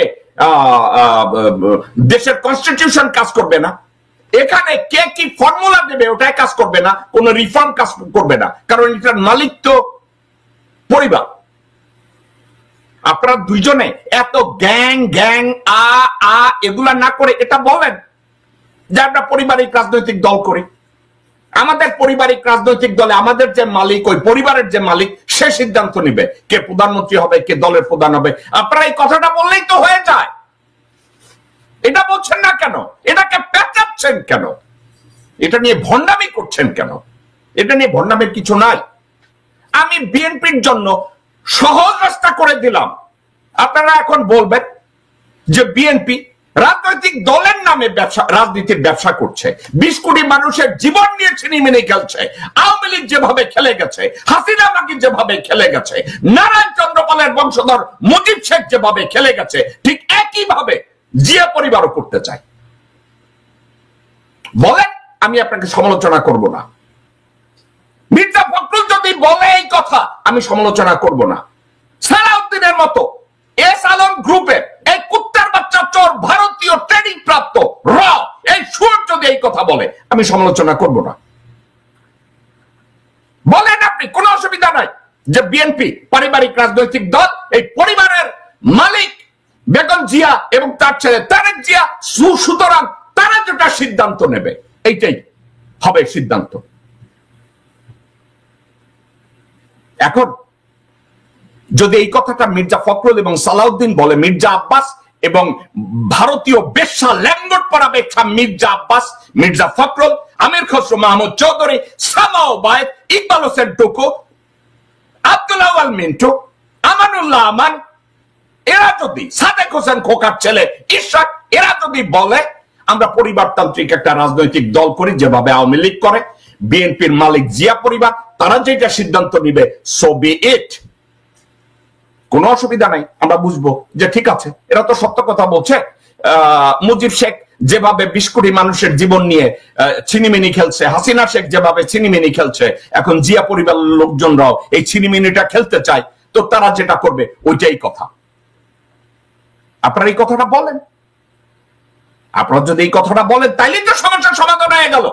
দেশের কনস্টিটিউশন কাজ করবে না, এখানে কে কি ফর্মুলা দেবে ওটাই কাজ করবে না, কোন রিফর্ম কাজ করবে না, কারণ এটার মালিক তো পরিবার। আপনারা দুইজনে এত গ্যাং গ্যাং এগুলা না করে এটা বলেন যে আমরা পারিবারিক রাজনৈতিক দল করি। আমাদের পারিবারিক রাজনৈতিক দলে আমাদের যে মালিক, ওই পরিবারের যে মালিক, সে সিদ্ধান্ত নিবে কে প্রধানমন্ত্রী হবে, কে দলের প্রধান হবে। আপনারা এই কথাটা বললেই তো হয়ে যায়। এটা বলছেন না কেন? এটাকে পেঁচাচ্ছেন কেন? এটা নিয়ে ভণ্ডামি করছেন কেন? এটা নিয়ে ভণ্ডামির কিছু নাই। আমি বিএনপির জন্য সহজ রাস্তা করে দিলাম। আপনারা এখন বলবেন যে বিএনপি রাজনৈতিক দলের নামে ব্যবসা, রাজনীতির ব্যবসা করছে, 20 কোটি মানুষের জীবন নিয়ে ছিনিমিনি খেলছে। আওয়ামী লীগ যেভাবে খেলে গেছে, হাসিনা মাগি যেভাবে খেলে গেছে, নারায়ণ চন্দ্রপালের বংশধর মুজিব শেখ যেভাবে খেলে গেছে, ঠিক একইভাবে জিয়া পরিবারও করতে চায়। বলেন, আমি আপনাকে সমালোচনা করব না। মির্জা ফখরুল যদি বলে এই কথা, আমি সমালোচনা করব না। সালাউদ্দিনের মতো এস আলম গ্রুপের এই কুত্তার বাচ্চা চোর, ভারতীয় ট্রেনিং প্রাপ্ত এই সুর যদি এই কথা বলে, আমি সমালোচনা করব না। বলেন আপনি, কোনো অসুবিধা নাই যে বিএনপি পারিবারিক রাজনৈতিক দল, এই পরিবারের মালিক বেগম জিয়া এবং তার ছেলে তারেক জিয়া, সুতরাং তারা যেটা সিদ্ধান্ত নেবে এইটাই হবে সিদ্ধান্ত। এখন যদি এই কথাটা মির্জা ফখরুল এবং সালাউদ্দিন বলে, মির্জা আব্বাস এবং ভারতীয় বেশ্যা ল্যাঙ্গট পরা বেশ্যা মির্জা আব্বাস, মির্জা ফখরুল, আমির খসরু মাহমুদ চৌধুরী, সামাও বায়েত, ইকবাল হোসেন টুকু, আব্দুল্লাহ আল মিন্টু, আমানুল্লাহ আমান, এরা যদি, সাদেক হোসেন খোকার ছেলে ইশাক, এরা যদি বলে আমরা পরিবারতান্ত্রিক একটা রাজনৈতিক দল করি যেভাবে আওয়ামী লীগ করে, বিএনপির মালিক জিয়া পরিবার, তারা যেটা সিদ্ধান্ত নিবে, সো বি ইট। কোনো অসুবিধা নাই, আমরা বুঝবো যে ঠিক আছে, এরা তো সত্য কথা বলছে। মুজিব শেখ যেভাবে 20 কোটি মানুষের জীবন নিয়ে ছিনিমিনি খেলছে, হাসিনা শেখ যেভাবে ছিনিমিনি খেলছে, এখন জিয়া পরিবারের লোকজনরাও এই ছিনিমিনিটা খেলতে চায়, তো তারা যেটা করবে ওইটাই কথা। আপনারা এই কথাটা বলেন, আপনারা যদি এই কথাটা বলেন তাইলে তো সমস্যার সমাধান হয়ে গেল।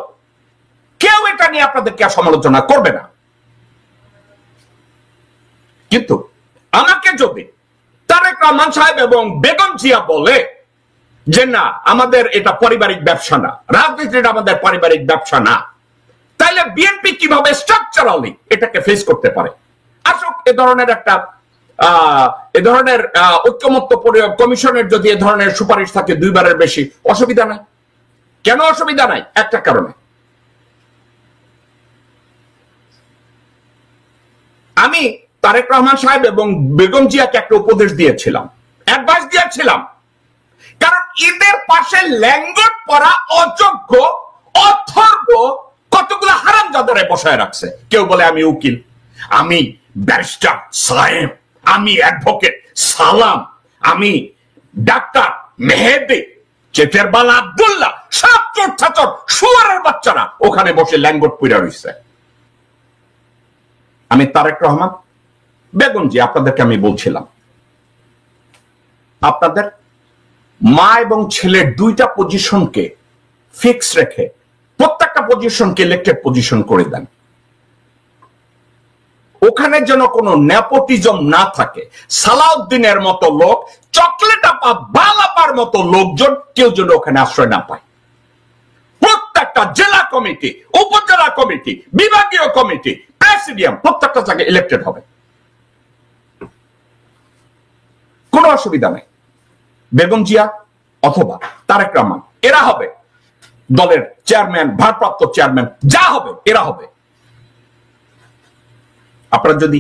কেউ এটা নিয়ে আপনাদেরকে সমালোচনা করবে না। কিন্তু আমাকে যদি তারেক রহমান সাহেব এবং বেগম জিয়া বলে যে না আমাদের এটা পারিবারিক ব্যবসা না, রাজনীতিটা আমাদের পারিবারিক ব্যবসা না, তাইলে বিএনপি কিভাবে স্ট্রাকচারালি এটাকে ফেস করতে পারে? আসুক এ ধরনের একটা ঐক্যমত্য কমিশনের যদি এ ধরনের সুপারিশ থাকে 2 বারের বেশি, অসুবিধা নাই। কেন অসুবিধা নাই? একটা কারণে, আমি তারেক রহমান সাহেব এবং বেগম জিয়াকে একটা উপদেশ দিয়েছিলাম, অ্যাডভাইস দিয়েছিলাম, কারণ এদের পাশে ল্যাঙ্গট পরা অযোগ্য অথর্ব কতগুলো হারামজাদারে বসায় রাখছে। কেউ বলে আমি উকিল, আমি ব্যারিস্টার সাহেব, আমি অ্যাডভোকেট সালাম, আমি ডাক্তার মেহেদি, চেতেরবালা আব্দুল্লাহ, সব চোর ছাচর শুয়ারের বাচ্চারা ওখানে বসে ল্যাঙ্গট পইরা রইছে। আমি তারেক রহমান বেগম জি আপনাদেরকে আমি বলছিলাম, আপনাদের মা এবং ছেলের 2টা পজিশনকে ফিক্স রেখে প্রত্যেকটা পজিশনকে ইলেক্টেড পজিশন করে দেন। ওখানে যেন কোনো নেপোটিজম না থাকে। সালাউদ্দিনের মতো লোক, চকলেট আপা বালাপার মতো লোকজন কেউ যেন ওখানে আশ্রয় না পায়। প্রত্যেকটা জেলা কমিটি, উপজেলা কমিটি, বিভাগীয় কমিটি, প্রেসিডিয়াম প্রত্যেকটা জায়গায় ইলেক্টেড হবে, কোনো অসুবিধা নেই। বেগম জিয়া অথবা তারেক রহমান এরা হবে দলের চেয়ারম্যান, ভারপ্রাপ্ত চেয়ারম্যান, যা হবে এরা হবে। আপনারা যদি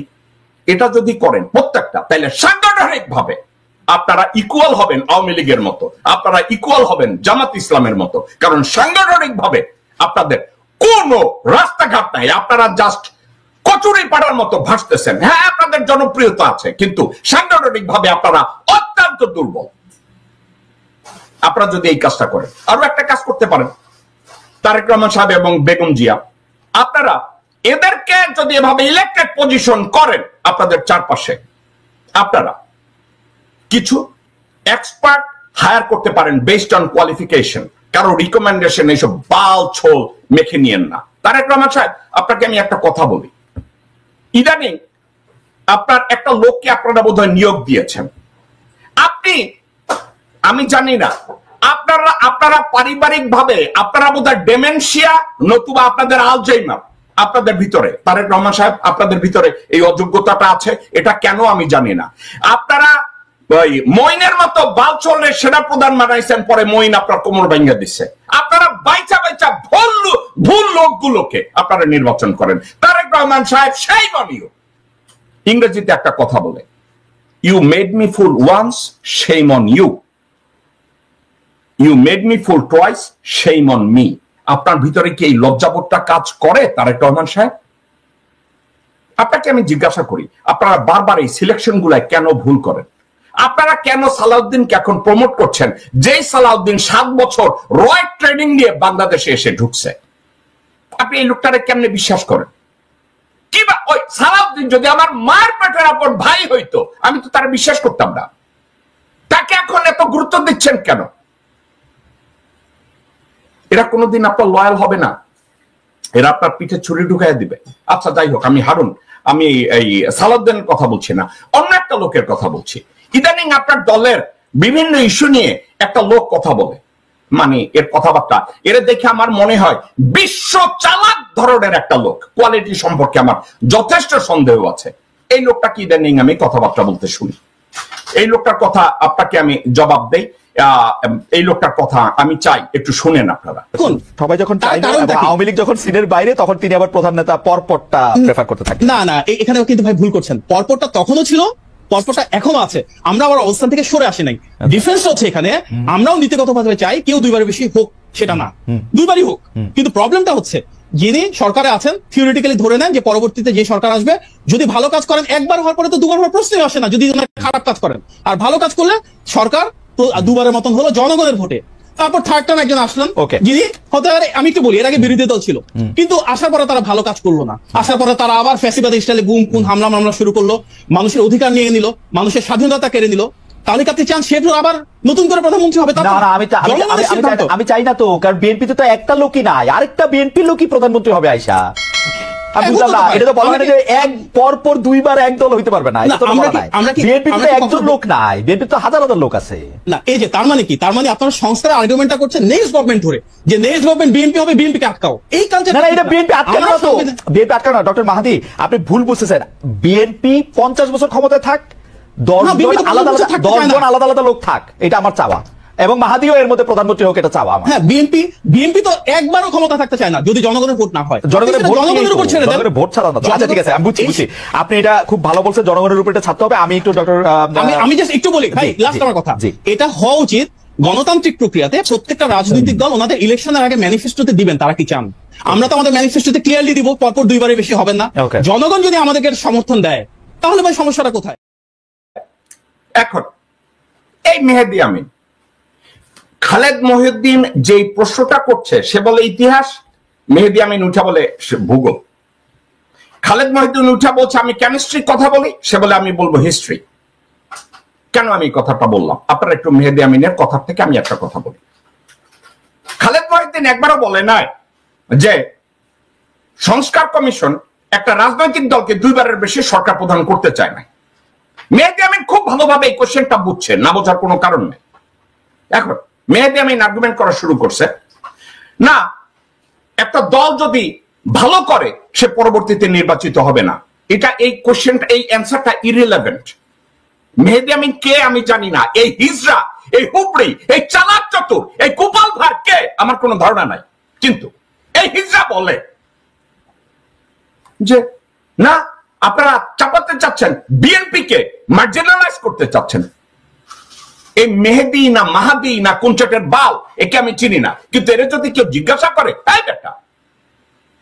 এটা যদি করেন প্রত্যেকটা, তাহলে সাংগঠনিক ভাবে আপনারা ইকুয়াল হবেন আওয়ামী লীগের মতো, আপনারা ইকুয়াল হবেন জামাত ইসলামের মতো। কারণ সাংগঠনিক ভাবে আপনাদের কোনো রাস্তাঘাট নাই, আপনারা জাস্ট কচুরি পাড়ার মতো ভাসতেছেন। হ্যাঁ, আপনাদের জনপ্রিয়তা আছে, কিন্তু সাংগঠনিক ভাবে আপনারা অত্যন্ত দুর্বল। আপনারা যদি এই কাজটা করেন, আরো একটা কাজ করতে পারেন, তারেক রহমান সাহেব এবং বেগম জিয়া, আপনারা এদেরকে যদি এভাবে ইলেক্টেড পজিশন করেন, আপনাদের চারপাশে আপনারা কিছু এক্সপার্ট হায়ার করতে পারেন বেসড অন কোয়ালিফিকেশন। কারো রিকমেন্ডেশন এইসব বাল ছোল মেখে নিয়েন না। তারেক রহমান সাহেব, আপনাকে আমি একটা কথা বলি, ইদানিং আপনার একটা লোককে আপনারা বোধহয় নিয়োগ দিয়েছেন, আপনি, আমি জানি না, আপনারা পারিবারিক ভাবে আপনারা বোধহয় ডেমেনশিয়া নতুবা আপনাদের আলজাইমার আপনাদের ভিতরে। তারেক রহমান সাহেব, আপনাদের ভিতরে এই অযোগ্যতাটা আছে, এটা কেন আমি জানি না। আপনারা মইনের মতো বালচলের সেনা প্রধান বানাইছেন, পরে মইন আপনার কোমর ভেঙে দিচ্ছে। আপনারা বাইচা বাইচা ভুল লোকগুলোকে আপনারা নির্বাচন করেন। তারেক রহমান সাহেব সেই বানিও, ইংরেজিতে একটা কথা বলে, you made me fool once, shame on you. You made me fool twice, shame on me. আপনার ভিতরে কি এই লজ্জাবোধটা কাজ করে তারেক রহমান সাহেব? আপনাকে আমি জিজ্ঞাসা করি, আপনারা বারবার এই সিলেকশন গুলায় কেন ভুল করেন? আপনারা কেন সালাউদ্দিনকে এখন প্রমোট করছেন, যেই সালাউদ্দিন 7 বছর রয় ট্রেনিং নিয়ে বাংলাদেশে এসে ঢুকছে? আপনি এই লোকটারে কেমনে বিশ্বাস করেন? কিবা ওই সালাউদ্দিন যদি আমার মার পেটের আপন ভাই হইতো, আমি তো তারা বিশ্বাস করতাম না। তাকে এখন এত গুরুত্ব দিচ্ছেন কেন? এরা কোনোদিন আপনার লয়াল হবে না, এরা আপনার পিঠে ছুরি ঢুকাইয়া দিবে। আচ্ছা, যাই হোক, আমি হারুন, আমি এই সালাউদ্দিনের কথা বলছি না, অন্য একটা লোকের কথা বলছি। ইদানিং আপনার দলের বিভিন্ন ইস্যু নিয়ে একটা লোক কথা বলে, মানে এর কথাবার্তা, এর দেখে আমার মনে হয় বিশ্ব চালাক ধরনের একটা লোক। কোয়ালিটি সম্পর্কে আমার যথেষ্ট সন্দেহ আছে। এই লোকটা কি ইদানিং আমি কথাবার্তা বলতে শুনি, এই লোকটার কথা আপনাকে আমি জবাব দেই। এই লোকটার কথা আমি চাই একটু শুনেন আপনারা। সবাই যখন আওয়ামী লীগ যখন সিনের বাইরে, তখন তিনি আবার প্রধান নেতা পরপরটা প্রেফার করতে থাকেন। না, এখানেও কিন্তু ভাই ভুল করছেন। পরপরটা তখনও ছিল, পরপরটা এখনো আছে। আমরা আমার অবস্থান থেকে সরে আসি নাই, ডিফারেন্স হচ্ছে এখানে আমরাও নীতিগতভাবে চাই কেউ 2 বারের বেশি হোক, সেটা না, 2 বারই হোক। কিন্তু প্রবলেমটা হচ্ছে যিনি সরকারে আছেন থিওরিটিক্যালি ধরে নেন যে পরবর্তীতে যে সরকার আসবে যদি ভালো কাজ করেন, একবার হওয়ার পরে তো দুবার হওয়ার প্রশ্নই আসে না। যদি খারাপ কাজ করেন, আর ভালো কাজ করলে সরকার দুবারের মতন হলো জনগণের ভোটে। তারপর থার্ড টাইম একজন আসলেন যিনি হতে পারে, আমি একটু বলি, এর আগে বিরোধী দল ছিল, কিন্তু আসার পরে তারা ভালো কাজ করলো না। আসার পরে তারা আবার ফ্যাসিবাদী স্টাইলে গুম খুন হামলা মামলা শুরু করলো, মানুষের অধিকার নিয়ে নিল, মানুষের স্বাধীনতা কেড়ে নিল। তাহলে কি আপনি চান সে আবার নতুন করে প্রধানমন্ত্রী হবে? আমি চাই না তো, কারণ বিএনপিতে তো একটা লোকই নাই, আরেকটা বিএনপি লোকই প্রধানমন্ত্রী হবে আয়শা। আমি বুঝলাম না, এটা তো বলা হয় যে এক পর দুইবার এক দল হইতে পারবে না, এটা তো বলা নাই। বিএনপিতে একজন লোক নাই, বিএনপি তো হাজার হাজার লোক আছে না। এই যে তার মানে কি, তার মানে আপনারা সংস্কারের আর্গুমেন্টটা করছেন নেক্সট গভর্নমেন্ট ধরে, যে নেক্সট গভর্নমেন্ট বিএনপি হবে, বিএনপিকে আটকাও। এই কালচার না, এটা বিএনপি আটকানো না তো, বিএনপি আটকানো না। ডক্টর মাহাদি, আপনি ভুল বুঝতেছেন। বিএনপি 50 বছর ক্ষমতায় থাক, 10 জন আলাদা আলাদা লোক থাক, এটা আমার চাওয়া, এবং মাহাদিও এর মধ্যে প্রধানমন্ত্রী হোক, এটা চাওয়া আমার। হ্যাঁ, বিএনপি তো একবারও ক্ষমতা থাকতে চায় না যদি জনগণের ভোট না হয়। জনগণের ভোট ছাড়া না। আচ্ছা ঠিক আছে, আমি বুঝছি, আপনি এটা খুব ভালো বলছেন, জনগণের উপর এটা ছাড়তে হবে। আমি একটু ডক্টর আমি জাস্ট একটু বলি ভাই, লাস্ট আমার কথা, এটা হওয়া উচিত গণতান্ত্রিক প্রক্রিয়াতে প্রত্যেকটা রাজনৈতিক দল ওনাদের ইলেকশনের আগে ম্যানিফেস্টোতে দিবেন তারা কি চান। আমরা তো আমাদের ম্যানিফেস্টোতে ক্লিয়ারলি দিব, পরপর দুইবারের বেশি হবেন না। জনগণ যদি আমাদেরকে সমর্থন দেয় তাহলে ভাই সমস্যাটা কোথায়? এখন এই মেহেদী আমিন, খালেদ মহিউদ্দিন যে প্রশ্নটা করছে সে বলে ইতিহাস, মেহেদী আমিন উঠা বলে ভূগোল। খালেদ মহিউদ্দিন উঠা বলছে আমি কেমিস্ট্রির কথা বলি, সে বলে আমি বলবো হিস্ট্রি। কেন আমি কথাটা বললাম? আপনারা একটু মেহেদী আমিনের কথা থেকে আমি একটা কথা বলি। খালেদ মহিউদ্দিন একবারও বলে নাই যে সংস্কার কমিশন একটা রাজনৈতিক দলকে দুইবারের বেশি সরকার প্রদান করতে চায় না। মেহেদী আমিন খুব ভালোভাবে এই কোশ্চেনটা বুঝছে, না বোঝার কোনো কারণ নেই। এখন মেহেদী আমিন আর্গুমেন্ট করা শুরু করছে, না একটা দল যদি ভালো করে সে পরবর্তীতে নির্বাচিত হবে না। এটা এই কোশ্চেনটা, এই অ্যান্সারটা ইরিলেভেন্ট। মেহেদী আমিন কে আমি জানি না, এই হিজড়া, এই হুবড়ি, এই চালাক চতুর, এই গোপাল ভাঁড় কে আমার কোনো ধারণা নাই, কিন্তু এই হিজড়া বলে যে না আপনারা চাপাতে চাচ্ছেন, বিএনপি কে মার্জিনালাইজ করতে চাচ্ছেন। এই মেহেদী না মাহাদি না কোন চটের বাল, একে আমি চিনি না, কিন্তু এর যদি কেউ জিজ্ঞাসা করে, এই বেটা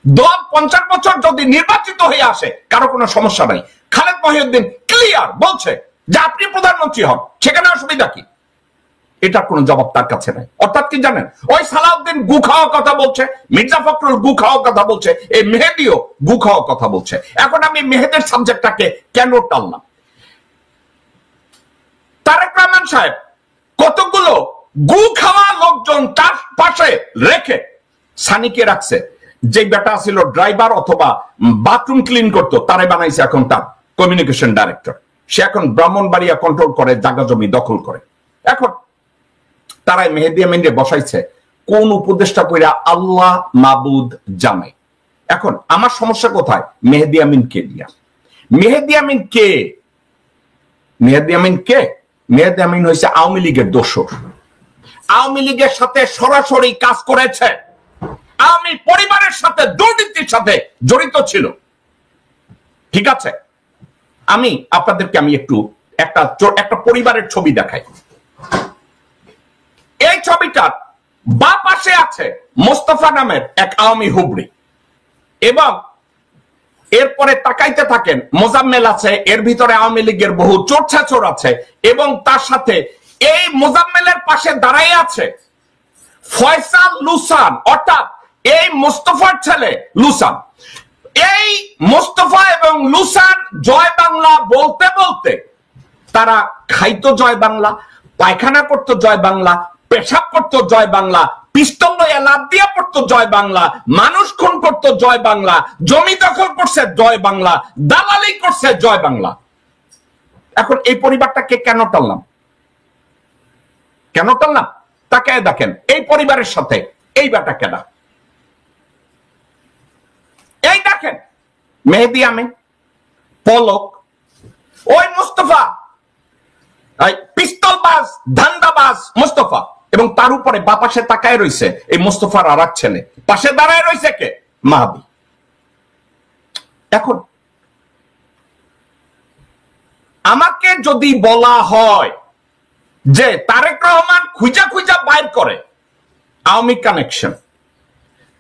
দল 50 বছর যদি নির্বাচিত হয়ে আসে কারো কোনো সমস্যা নাই। খালেদ মহিউদ্দিন ক্লিয়ার বলছে যে আপনি প্রধানমন্ত্রী হন, সেখানে অসুবিধা কি? এটার কোনো জবাব তার কাছে নাই। অর্থাৎ কি জানেন, ওই সালাউদ্দিন গু খাওয়া কথা বলছে, মির্জা ফখরুল গু খাওয়া কথা বলছে, এই মেহেদিও গু খাওয়া কথা বলছে। এখন আমি মেহেদের সাবজেক্টটাকে কেন টানলাম? তারেক রহমান সাহেব কতগুলো গু খাওয়া লোকজন তার পাশে রেখে সানিকে রাখছে, যে বেটা ছিল ড্রাইভার অথবা বাথরুম ক্লিন করতো, তারে বানাইছে এখন তার কমিউনিকেশন ডাইরেক্টর। সে এখন ব্রাহ্মণবাড়িয়া কন্ট্রোল করে, জায়গা জমি দখল করে। এখন তারাই মেহেদী আমিনকে বসাইছে কোন উপদেষ্টা কইরা আল্লাহ মাবুদ জানে। এখন আমার সমস্যা কোথায়? মেহেদী আমিন কে দিয়া। মেহেদী আমিন কে? মেহেদী আমিন কে? মেহেদী আমিন হয়েছে আওয়ামী লীগের দোসর, আওয়ামী লীগের সাথে সরাসরি কাজ করেছে, আওয়ামী পরিবারের সাথে দুর্নীতির সাথে জড়িত ছিল। ঠিক আছে, আমি আপনাদেরকে একটু একটা পরিবারের ছবি দেখাই। এই ছবিটার বা পাশে আছে মোস্তফা নামের এক আওয়ামী হুবড়ি, এবং এরপরে তাকাইতে থাকেন মোজাম্মেল আছে, এর ভিতরে আওয়ামী লীগের বহু চোর আছে, এবং তার সাথে এই মোজাম্মেলের পাশে দাঁড়াই আছে ফয়সাল লুসান, অর্থাৎ এই মোস্তফার ছেলে লুসান। এই মোস্তফা এবং লুসান জয় বাংলা বলতে বলতে তারা খাইতো জয় বাংলা, পায়খানা করতো জয় বাংলা, পেশাব করতো জয় বাংলা, পিস্তল লইয়া লাভ দিয়া পড়তো জয় বাংলা, মানুষ খুন করতো জয় বাংলা, জমি দখল করছে জয় বাংলা, দালালি করছে জয় বাংলা। এখন এই পরিবারটাকে কেন টানলাম? কেন টানলাম? তাকে দেখেন এই পরিবারের সাথে এই বেটা কেনা, এই দেখেন মেহেদী আমিন, পলক, ওই মুস্তফা, পিস্তলবাজ ধান্দাবাজ মুস্তফা, এবং তার উপরে বাপাশে তাকায় রয়েছে এই মুস্তফার আর এক ছেলে, পাশে দাঁড়ায় রয়েছে কে? মাহাদি। এখন আমাকে যদি বলা হয় যে তারেক রহমান খুঁজা খুঁজা বাইর করে আওয়ামী কানেকশন,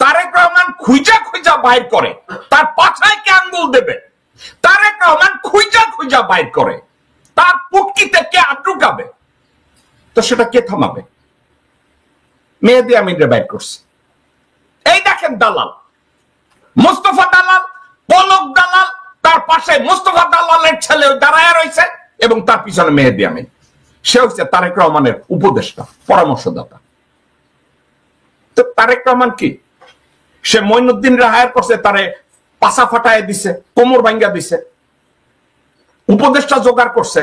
তারেক রহমান রহমান খুঁজা খুঁজা বাইর করে, তার পাছায় কে আঙ্গুল দেবে? তারেক রহমান খুঁজা খুঁজা বাইর করে, তার পুটকিতে কে আটকাবে? তো সেটা কে থামাবে? মেহেদী আমিনরে বাইর করছে। এই দেখেন দালাল, মোস্তফা দালাল, পলক দালাল, তার পাশে মোস্তফা দালালের ছেলে দাঁড়ায় রয়েছে এবং তার পিছনে মেহেদী আমিন। সে হচ্ছে তারেক রহমানের উপদেষ্টা, পরামর্শদাতা। তো তারেক রহমান কি, সে মঈনুদ্দিন হায়ার করছে, তারে পাছা ফাটায় দিছে, কোমর ভাঙ্গা দিছে, উপদেষ্টা জোগাড় করছে,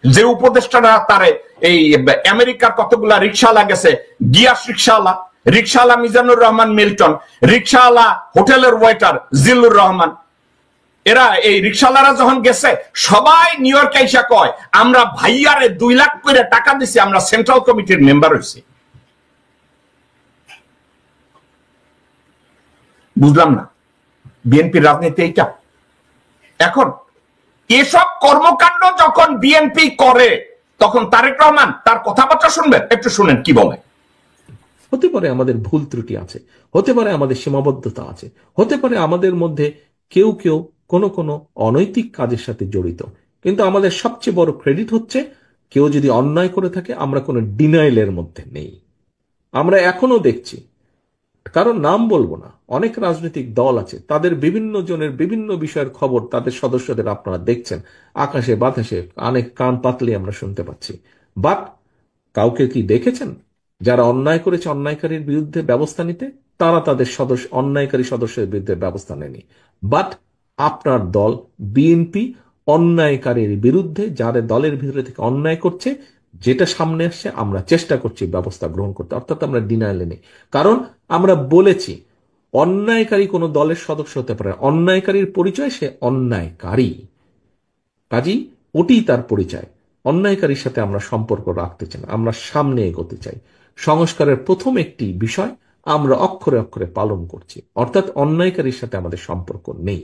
যে উপদেষ্টারা তারে এই আমেরিকার কতগুলা রিক্সাওয়ালা গেছে, গিয়াস রিক্সাওয়ালা, রিক্সাওয়ালা মিজানুর রহমান মিল্টন, রিক্সাওয়ালা হোটেলের ওয়েটার জিল্লুর রহমান, এরা এই রিক্সাওয়ালারা যখন গেছে সবাই নিউ ইয়র্কে এসে কয় আমরা ভাইয়ারে 2 লাখ করে টাকা দিছি, আমরা সেন্ট্রাল কমিটির মেম্বার হয়েছি। বুঝলাম না বিএনপির রাজনীতি এইটা। এখন এসব কর্মকাণ্ড যখন বিএনপি করে তখন তারেক রহমান তার কথাবার্তা শুনবেন, একটু শুনেন কি বলে। হতে পারে আমাদের ভুল ত্রুটি আছে, হতে পারে আমাদের সীমাবদ্ধতা আছে, হতে পারে আমাদের মধ্যে কেউ কেউ কোনো অনৈতিক কাজের সাথে জড়িত, কিন্তু আমাদের সবচেয়ে বড় ক্রেডিট হচ্ছে কেউ যদি অন্যায় করে থাকে আমরা কোনো ডিনাইলের মধ্যে নেই। আমরা এখনো দেখছি, কারণ নাম বলবো না, অনেক রাজনৈতিক দল আছে, তাদের বিভিন্ন জনের বিভিন্ন বিষয়ের খবর তাদের সদস্যদের আপনারা দেখছেন আকাশে বাতাসে, অনেক কান পাতলে আমরা শুনতে পাচ্ছি। বাট কাউকে কি দেখেছেন যারা অন্যায় করেছে অন্যায়কারীর বিরুদ্ধে ব্যবস্থা নিতে? তারা তাদের অন্যায়কারী সদস্যের বিরুদ্ধে ব্যবস্থা নেয়নি। বাট আপনার দল বিএনপি অন্যায়কারীর বিরুদ্ধে, যারা দলের ভিতরে থেকে অন্যায় করছে, যেটা সামনে আসছে আমরা চেষ্টা করছি ব্যবস্থা গ্রহণ করতে, অর্থাৎ আমরা ডিনাইলে নেই। কারণ আমরা বলেছি অন্যায়কারী কোনো দলের সদস্য হতে পারে, অন্যায়কারীর পরিচয় সে অন্যায়কারী, কাজেই ওটি তার পরিচয়। অন্যায়কারীর সাথে আমরা সম্পর্ক রাখতে চাই না, আমরা সামনে এগোতে চাই। সংস্কারের প্রথম একটি বিষয় আমরা অক্ষরে অক্ষরে পালন করছি, অর্থাৎ অন্যায়কারীর সাথে আমাদের সম্পর্ক নেই।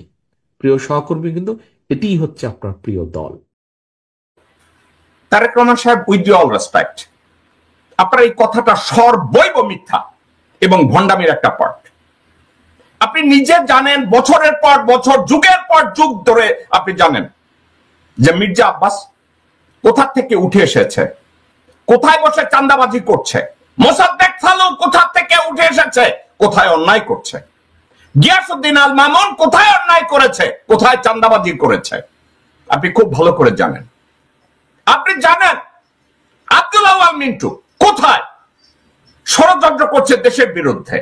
প্রিয় সহকর্মী, কিন্তু এটিই হচ্ছে আপনার প্রিয় দল। তারেক রহমান সাহেব, উইথ ডিউ অল রেসপেক্ট, আপনার এই কথাটা সর্বৈব মিথ্যা এবং ভণ্ডামির একটা পার্ট। আপনি নিজে জানেন, বছরের পর বছর, যুগের পর যুগ ধরে আপনি জানেন যে মির্জা আব্বাস কোথা থেকে উঠে এসেছে, কোথায় বসে চাঁদাবাজি করছে, মোসাদ্দেক ফালু কোথা থেকে উঠে এসেছে, কোথায় অন্যায় করছে, গিয়াসউদ্দিন আল মামুন কোথায় অন্যায় করেছে, কোথায় চাঁদাবাজি করেছে, আপনি খুব ভালো করে জানেন। আপনি জানেন আব্দুল আওয়াল মিন্টু কোথায় ষড়যন্ত্র করছে দেশের বিরুদ্ধে।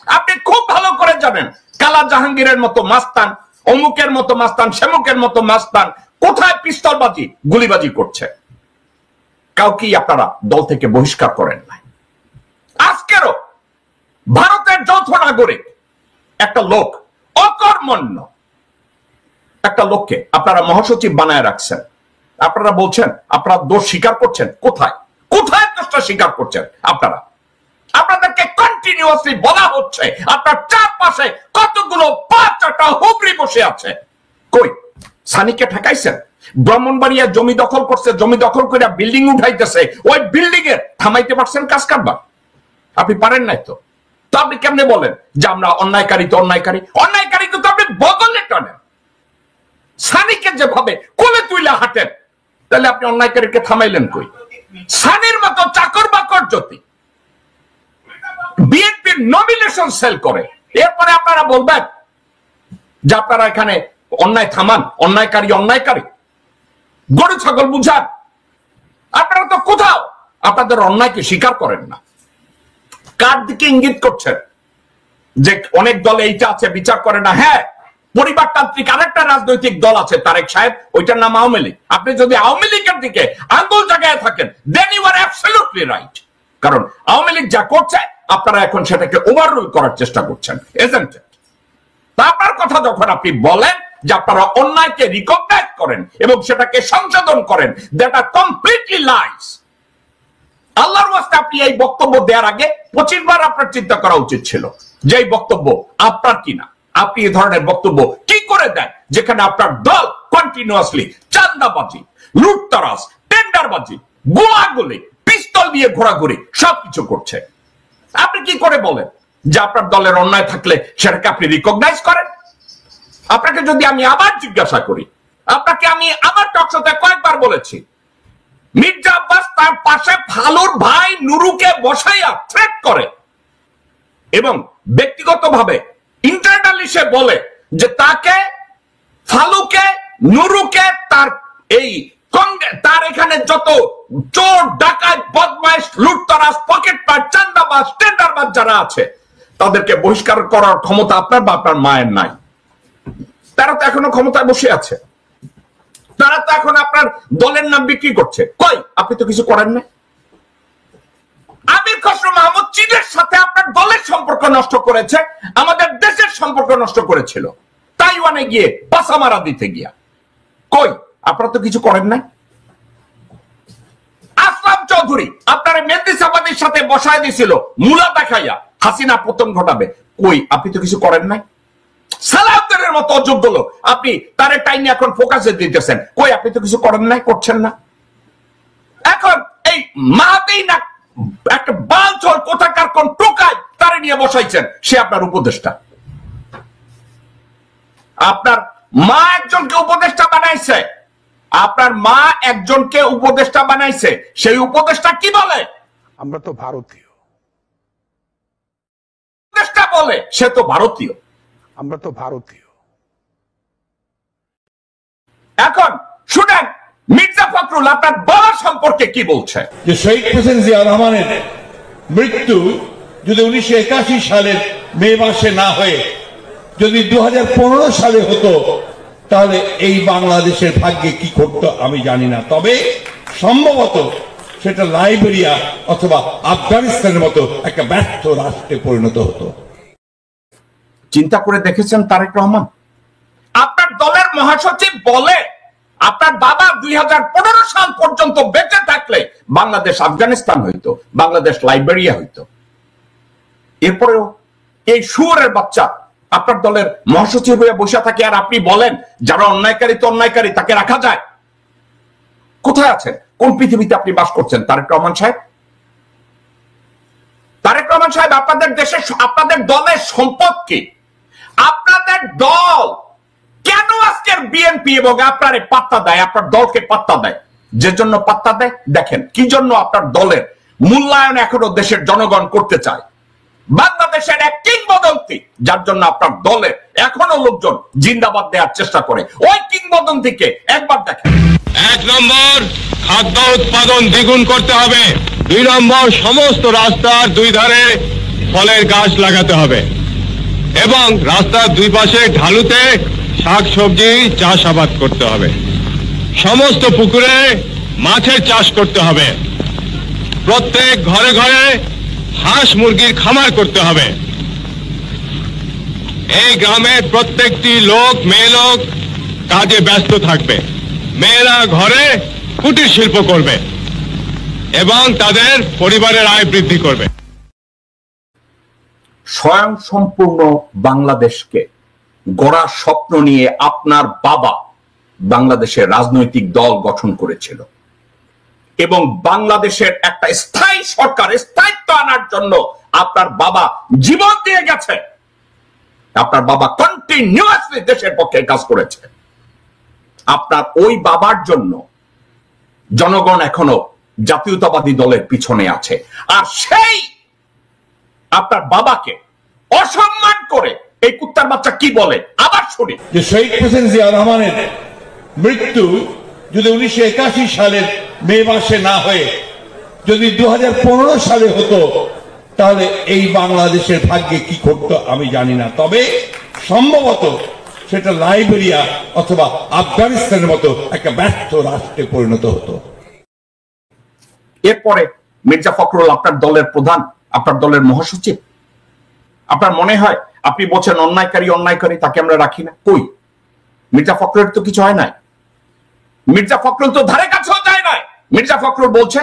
আপনি খুব ভালো করে জানেন কালা জাহাঙ্গীরের মতো মাস্তান, অমুকের মতো মাস্তান, সেমুকের মতো মাস্তান কোথায় পিস্তলবাজি গুলিবাজি করছে। কাউকেই আপনারা দল থেকে বহিষ্কার করেন নাই। আজকেরও ভারতের যৌথ নাগরিক একটা লোক, অকর্মণ্য একটা লোককে আপনারা মহাসচিব বানায় রাখছেন। আপনারা বলছেন আপনারা দোষ স্বীকার করছেন, কোথায় কোথায় দোষটা স্বীকার করছেন আপনারা? আপনাদেরকে কন্টিনিউয়াসলি বলা হচ্ছে আপনার চারপাশে কতগুলো পাঁচটা হুগরি বসে আছে। কই সানিকে ঠেকাইছেন? ব্রাহ্মণবাড়িয়া জমি দখল করছে, জমি দখল করে বিল্ডিং উঠাইতেছে, ওই বিল্ডিং এর থামাইতে পারছেন কাজ কারবার? আপনি পারেন নাই তো। তো আপনি কেমনে বলেন যে আমরা অন্যায়কারী? তো অন্যায়কারী তো আপনি বগলে টানেন। সানিকে যেভাবে কোলে তুইলা হাঁটেন, তাহলে আপনি অন্যায়কারীকে থামাইলেন কই? সানির মতো চাকর বাকর যদি বিএনপির নমিনেশন সেল করে, এরপরে আপনারা বলবেন যে আপনারা এখানে অন্যায় থামান, অন্যায়কারী গরু ছাগল বুঝান। আপনারা তো কোথাও আপনাদের অন্যায়কে স্বীকার করেন না। কার দিকে ইঙ্গিত করছেন যে অনেক দল এইটা আছে বিচার করে না? হ্যাঁ, পরিবারতান্ত্রিক আরেকটা রাজনৈতিক দল আছে তারেক সাহেব, ওইটার নাম আওয়ামী লীগ। আপনি যদি আওয়ামী লীগের দিকে আঙ্গুল জায়গায় থাকেন, then you are absolutely right. কারণ আওয়ামী লীগ যা করছে আপনারা এখন সেটাকে ওভাররুল করার চেষ্টা করছেন, এজেন্ট। তা আপনার কথা যখন আপনি বলেন যে আপনারা অন্যায়কে রিকগনাইজ করেন এবং সেটাকে সংশোধন করেন, দ্যাট আর কমপ্লিটলি লাইস। আল্লাহর ওয়াস্তে আপনি এই বক্তব্য দেওয়ার আগে 25 বার আপনার চিন্তা করা উচিত ছিল যে এই বক্তব্য আপনার কিনা। আপনি এই ধরনের বক্তব্য কি করে দেন যেখানে আপনার দল কন্টিনিউয়াসলি চাঁদাবাজি, লুটতরাজ, টেন্ডারবাজি, গোলাগুলি, পিস্তল নিয়ে ঘোরাঘুরি সবকিছু করছে? আপনি কি করে বলেন যে আপনার দলের অন্যায় থাকলে সেটাকে আপনি রিকগনাইজ করেন? আপনাকে যদি আমি আবার জিজ্ঞাসা করি, আপনাকে আমি আমার টকশোতে কয়েকবার বলেছি, মির্জা আব্বাস তার পাশে ফালুর ভাই নুরুকে বসাইয়া থ্রেট করে এবং ব্যক্তিগতভাবে ইন্টারনালি সে বলে যে তাকে, ফালুকে, নুরুকে, তার এখানে যত চোর, ডাকাত, বদমাইশ, লুটতরাজ, পকেটমার, চান্দাবাজ, টেন্ডারবাজ যারা আছে তাদেরকে বহিষ্কার করার ক্ষমতা আপনার বা আপনার মায়ের নাই। তারা তো এখনো ক্ষমতায় বসে আছে, তারা তো এখন আপনার দলের নাম বিক্রি করছে। কই, আপনি তো কিছু করেন না। আমির খসরু মাহমুদ চীনের সাথে আপনার দলের সম্পর্ক নষ্ট করেছে, আমাদের দেশের সম্পর্ক নষ্ট করেছিল তাইওয়ানে গিয়ে পাসা মারা দিতে গিয়া। কই, আপনারা তো কিছু করেন না। আসলাম চৌধুরী আপনার মেহেদী সাবাদের সাথে বসায় দিছিল মুলা দেখাইয়া হাসিনা পতন ঘটাবে। কই, আপনি তো কিছু করেন নাই। সালাউদ্দিনের মতো অযোগ্য লোক আপনি তার টাইম এখন ফোকাসে দিতেছেন। কই, আপনি তো কিছু করেন নাই, করছেন না। এখন এই মাহাতেই না একটা বালচল কোথাকার কোন টোকায় তারে নিয়ে বসাইছেন, সে আপনার উপদেষ্টা। আপনার মা একজনকে উপদেষ্টা বানাইছে, আপনার মা একজনকে উপদেষ্টা বানাইছে। সেই উপদেষ্টা কি বলে? আমরা তো ভারতীয়। উপদেষ্টা বলে সে তো ভারতীয়। আমরা তো ভারতীয়। এখন শুনেন মির্জা ফখরুল আপনার বাবা সম্পর্কে কি বলছে। যে শহীদ প্রেসিডেন্ট জিয়া রহমানের মৃত্যু যদি 1981 সালের মে মাসে না হয়ে যদি 2015 সালে হতো, তাহলে এই বাংলাদেশের ভাগ্যে কি করতো আমি জানি না। তবে সম্ভবত সেটা লাইবেরিয়া অথবা আফগানিস্তানের মতো একটা ব্যর্থ রাষ্ট্রে পরিণত হতো। চিন্তা করে দেখেছেন তারেক রহমান? আপনার দলের মহাসচিব বলে আপনার বাবা 2015 সাল পর্যন্ত বেঁচে থাকলে বাংলাদেশ আফগানিস্তান হইতো, বাংলাদেশ লাইবেরিয়া হইতো। এরপরেও এই শুয়োরের বাচ্চা আপনার দলের মহাসচিব হয়ে বসে থাকে, আর আপনি বলেন যারা অন্যায়কারী তো অন্যায়কারী, তাকে রাখা যায়। কোথায় আছেন? কোন পৃথিবীতে আপনি বাস করছেন তারেক রহমান সাহেব? তারেক রহমান সাহেব, আপনাদের দেশের, আপনাদের দলের সম্পদ কি? আপনাদের দল কেন আজকের বিএনপি এবং আপনারে পাত্তা দেয়, আপনার দলকে পাত্তা দেয়? যে জন্য পাত্তা দেয় দেখেন, কি জন্য আপনার দলের মূল্যায়ন এখনো দেশের জনগণ করতে চায়। বাংলাদেশের এক কিংবদন্তি যার জন্য আপনার দলের এখনো লোকজন জিন্দাবাদ দেওয়ার চেষ্টা করে, ওই কিংবদন্তিকে একবার দেখেন। 1 নম্বর, খাদ্য উৎপাদন দ্বিগুণ করতে হবে। 2 নম্বর, সমস্ত রাস্তার দুই ধারে ফলের গাছ লাগাতে হবে এবং রাস্তার দুই পাশে ঢালুতে শাকসবজি চাষাবাদ করতে হবে। সমস্ত পুকুরে মাছের চাষ করতে হবে। প্রত্যেক ঘরে ঘরে হাঁস মুরগির খামার করতে হবে। এই গ্রামের প্রত্যেকটি লোক, মেয়ে লোক কাজে ব্যস্ত থাকবে। মেয়েরা ঘরে কুটির শিল্প করবে এবং তাদের পরিবারের আয় বৃদ্ধি করবে। স্বয়ং সম্পূর্ণ বাংলাদেশকে গড়ার স্বপ্ন নিয়ে আপনার বাবা বাংলাদেশের রাজনৈতিক দল গঠন করেছিল এবং বাংলাদেশের একটা স্থায়ী সরকার, স্থায়িত্ব আনার জন্য আপনার বাবা জীবন দিয়ে গেছে। আপনার বাবা কন্টিনিউয়াসলি দেশের পক্ষে কাজ করেছে। আপনার ওই বাবার জন্য জনগণ এখনো জাতীয়তাবাদী দলের পিছনে আছে, আর সেই আপনার বাবাকে অসম্মান করে এই কুত্তার বাচ্চা কি বলে আবার শুনি। যে শহীদ প্রেসিডেন্ট জিয়া রহমানের মৃত্যু যদি 1981 সালের মে মাসে না হয়ে যদি 2015 সালে হতো, তাহলে এই বাংলাদেশের ভাগ্যে কি করতো আমি জানি না। তবে সম্ভবত সেটা লাইবেরিয়া অথবা আফগানিস্তানের মতো একটা ব্যর্থ রাষ্ট্রে পরিণত হতো। এরপরে মির্জা ফখরুল আপনার দলের প্রধান, আপনার দলের মহাসচিব। আপনার মনে হয় আপনি বলছেন অন্যায়কারী অন্যায়কারী, তাকে আমরা রাখি না? কই, মির্জা ফখরুলের তো কিছু হয় নাই। মির্জা ফখরুল তো ধারে কাছেও যায় নাই। মির্জা ফখরুল বলছে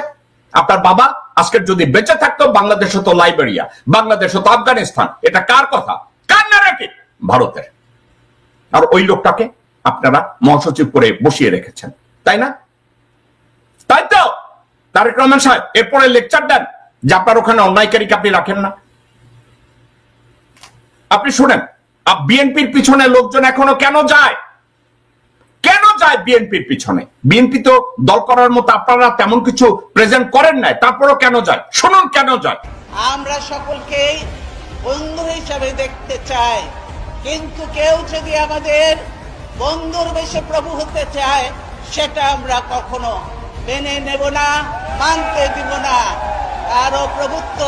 আপনার বাবা আজকের যদি বেঁচে থাকতো বাংলাদেশ হতো লাইবেরিয়া, বাংলাদেশ হতো আফগানিস্তান। এটা কার কথা? কার ন্যারেটিভ? ভারতের। আর ওই লোকটাকে আপনারা মহাসচিব করে বসিয়ে রেখেছেন, তাই না? তাই তো তারেক রহমান সাহেব এরপরে লেকচার দেন যে আপনার ওখানে অন্যায়কারীকে আপনি রাখেন না। আপনি শুনেন, বিএনপির পিছনে লোকজন এখনো কেন যায়? কেন যায় বিএনপির পিছনে? বিএনপি তো দল করার মতো আপনারা তেমন কিছু প্রেজেন্ট করেন নাই, তারপরও কেন যায়? শুনুন কেন যায়। আমরা সকলকেই বন্ধু হিসাবে দেখতে চাই, কিন্তু কেউ যদি আমাদের বন্ধুর বেশে প্রভু হতে চায় সেটা আমরা কখনো মেনে নেব না, মানতে দিব না। কারো প্রভুত্ব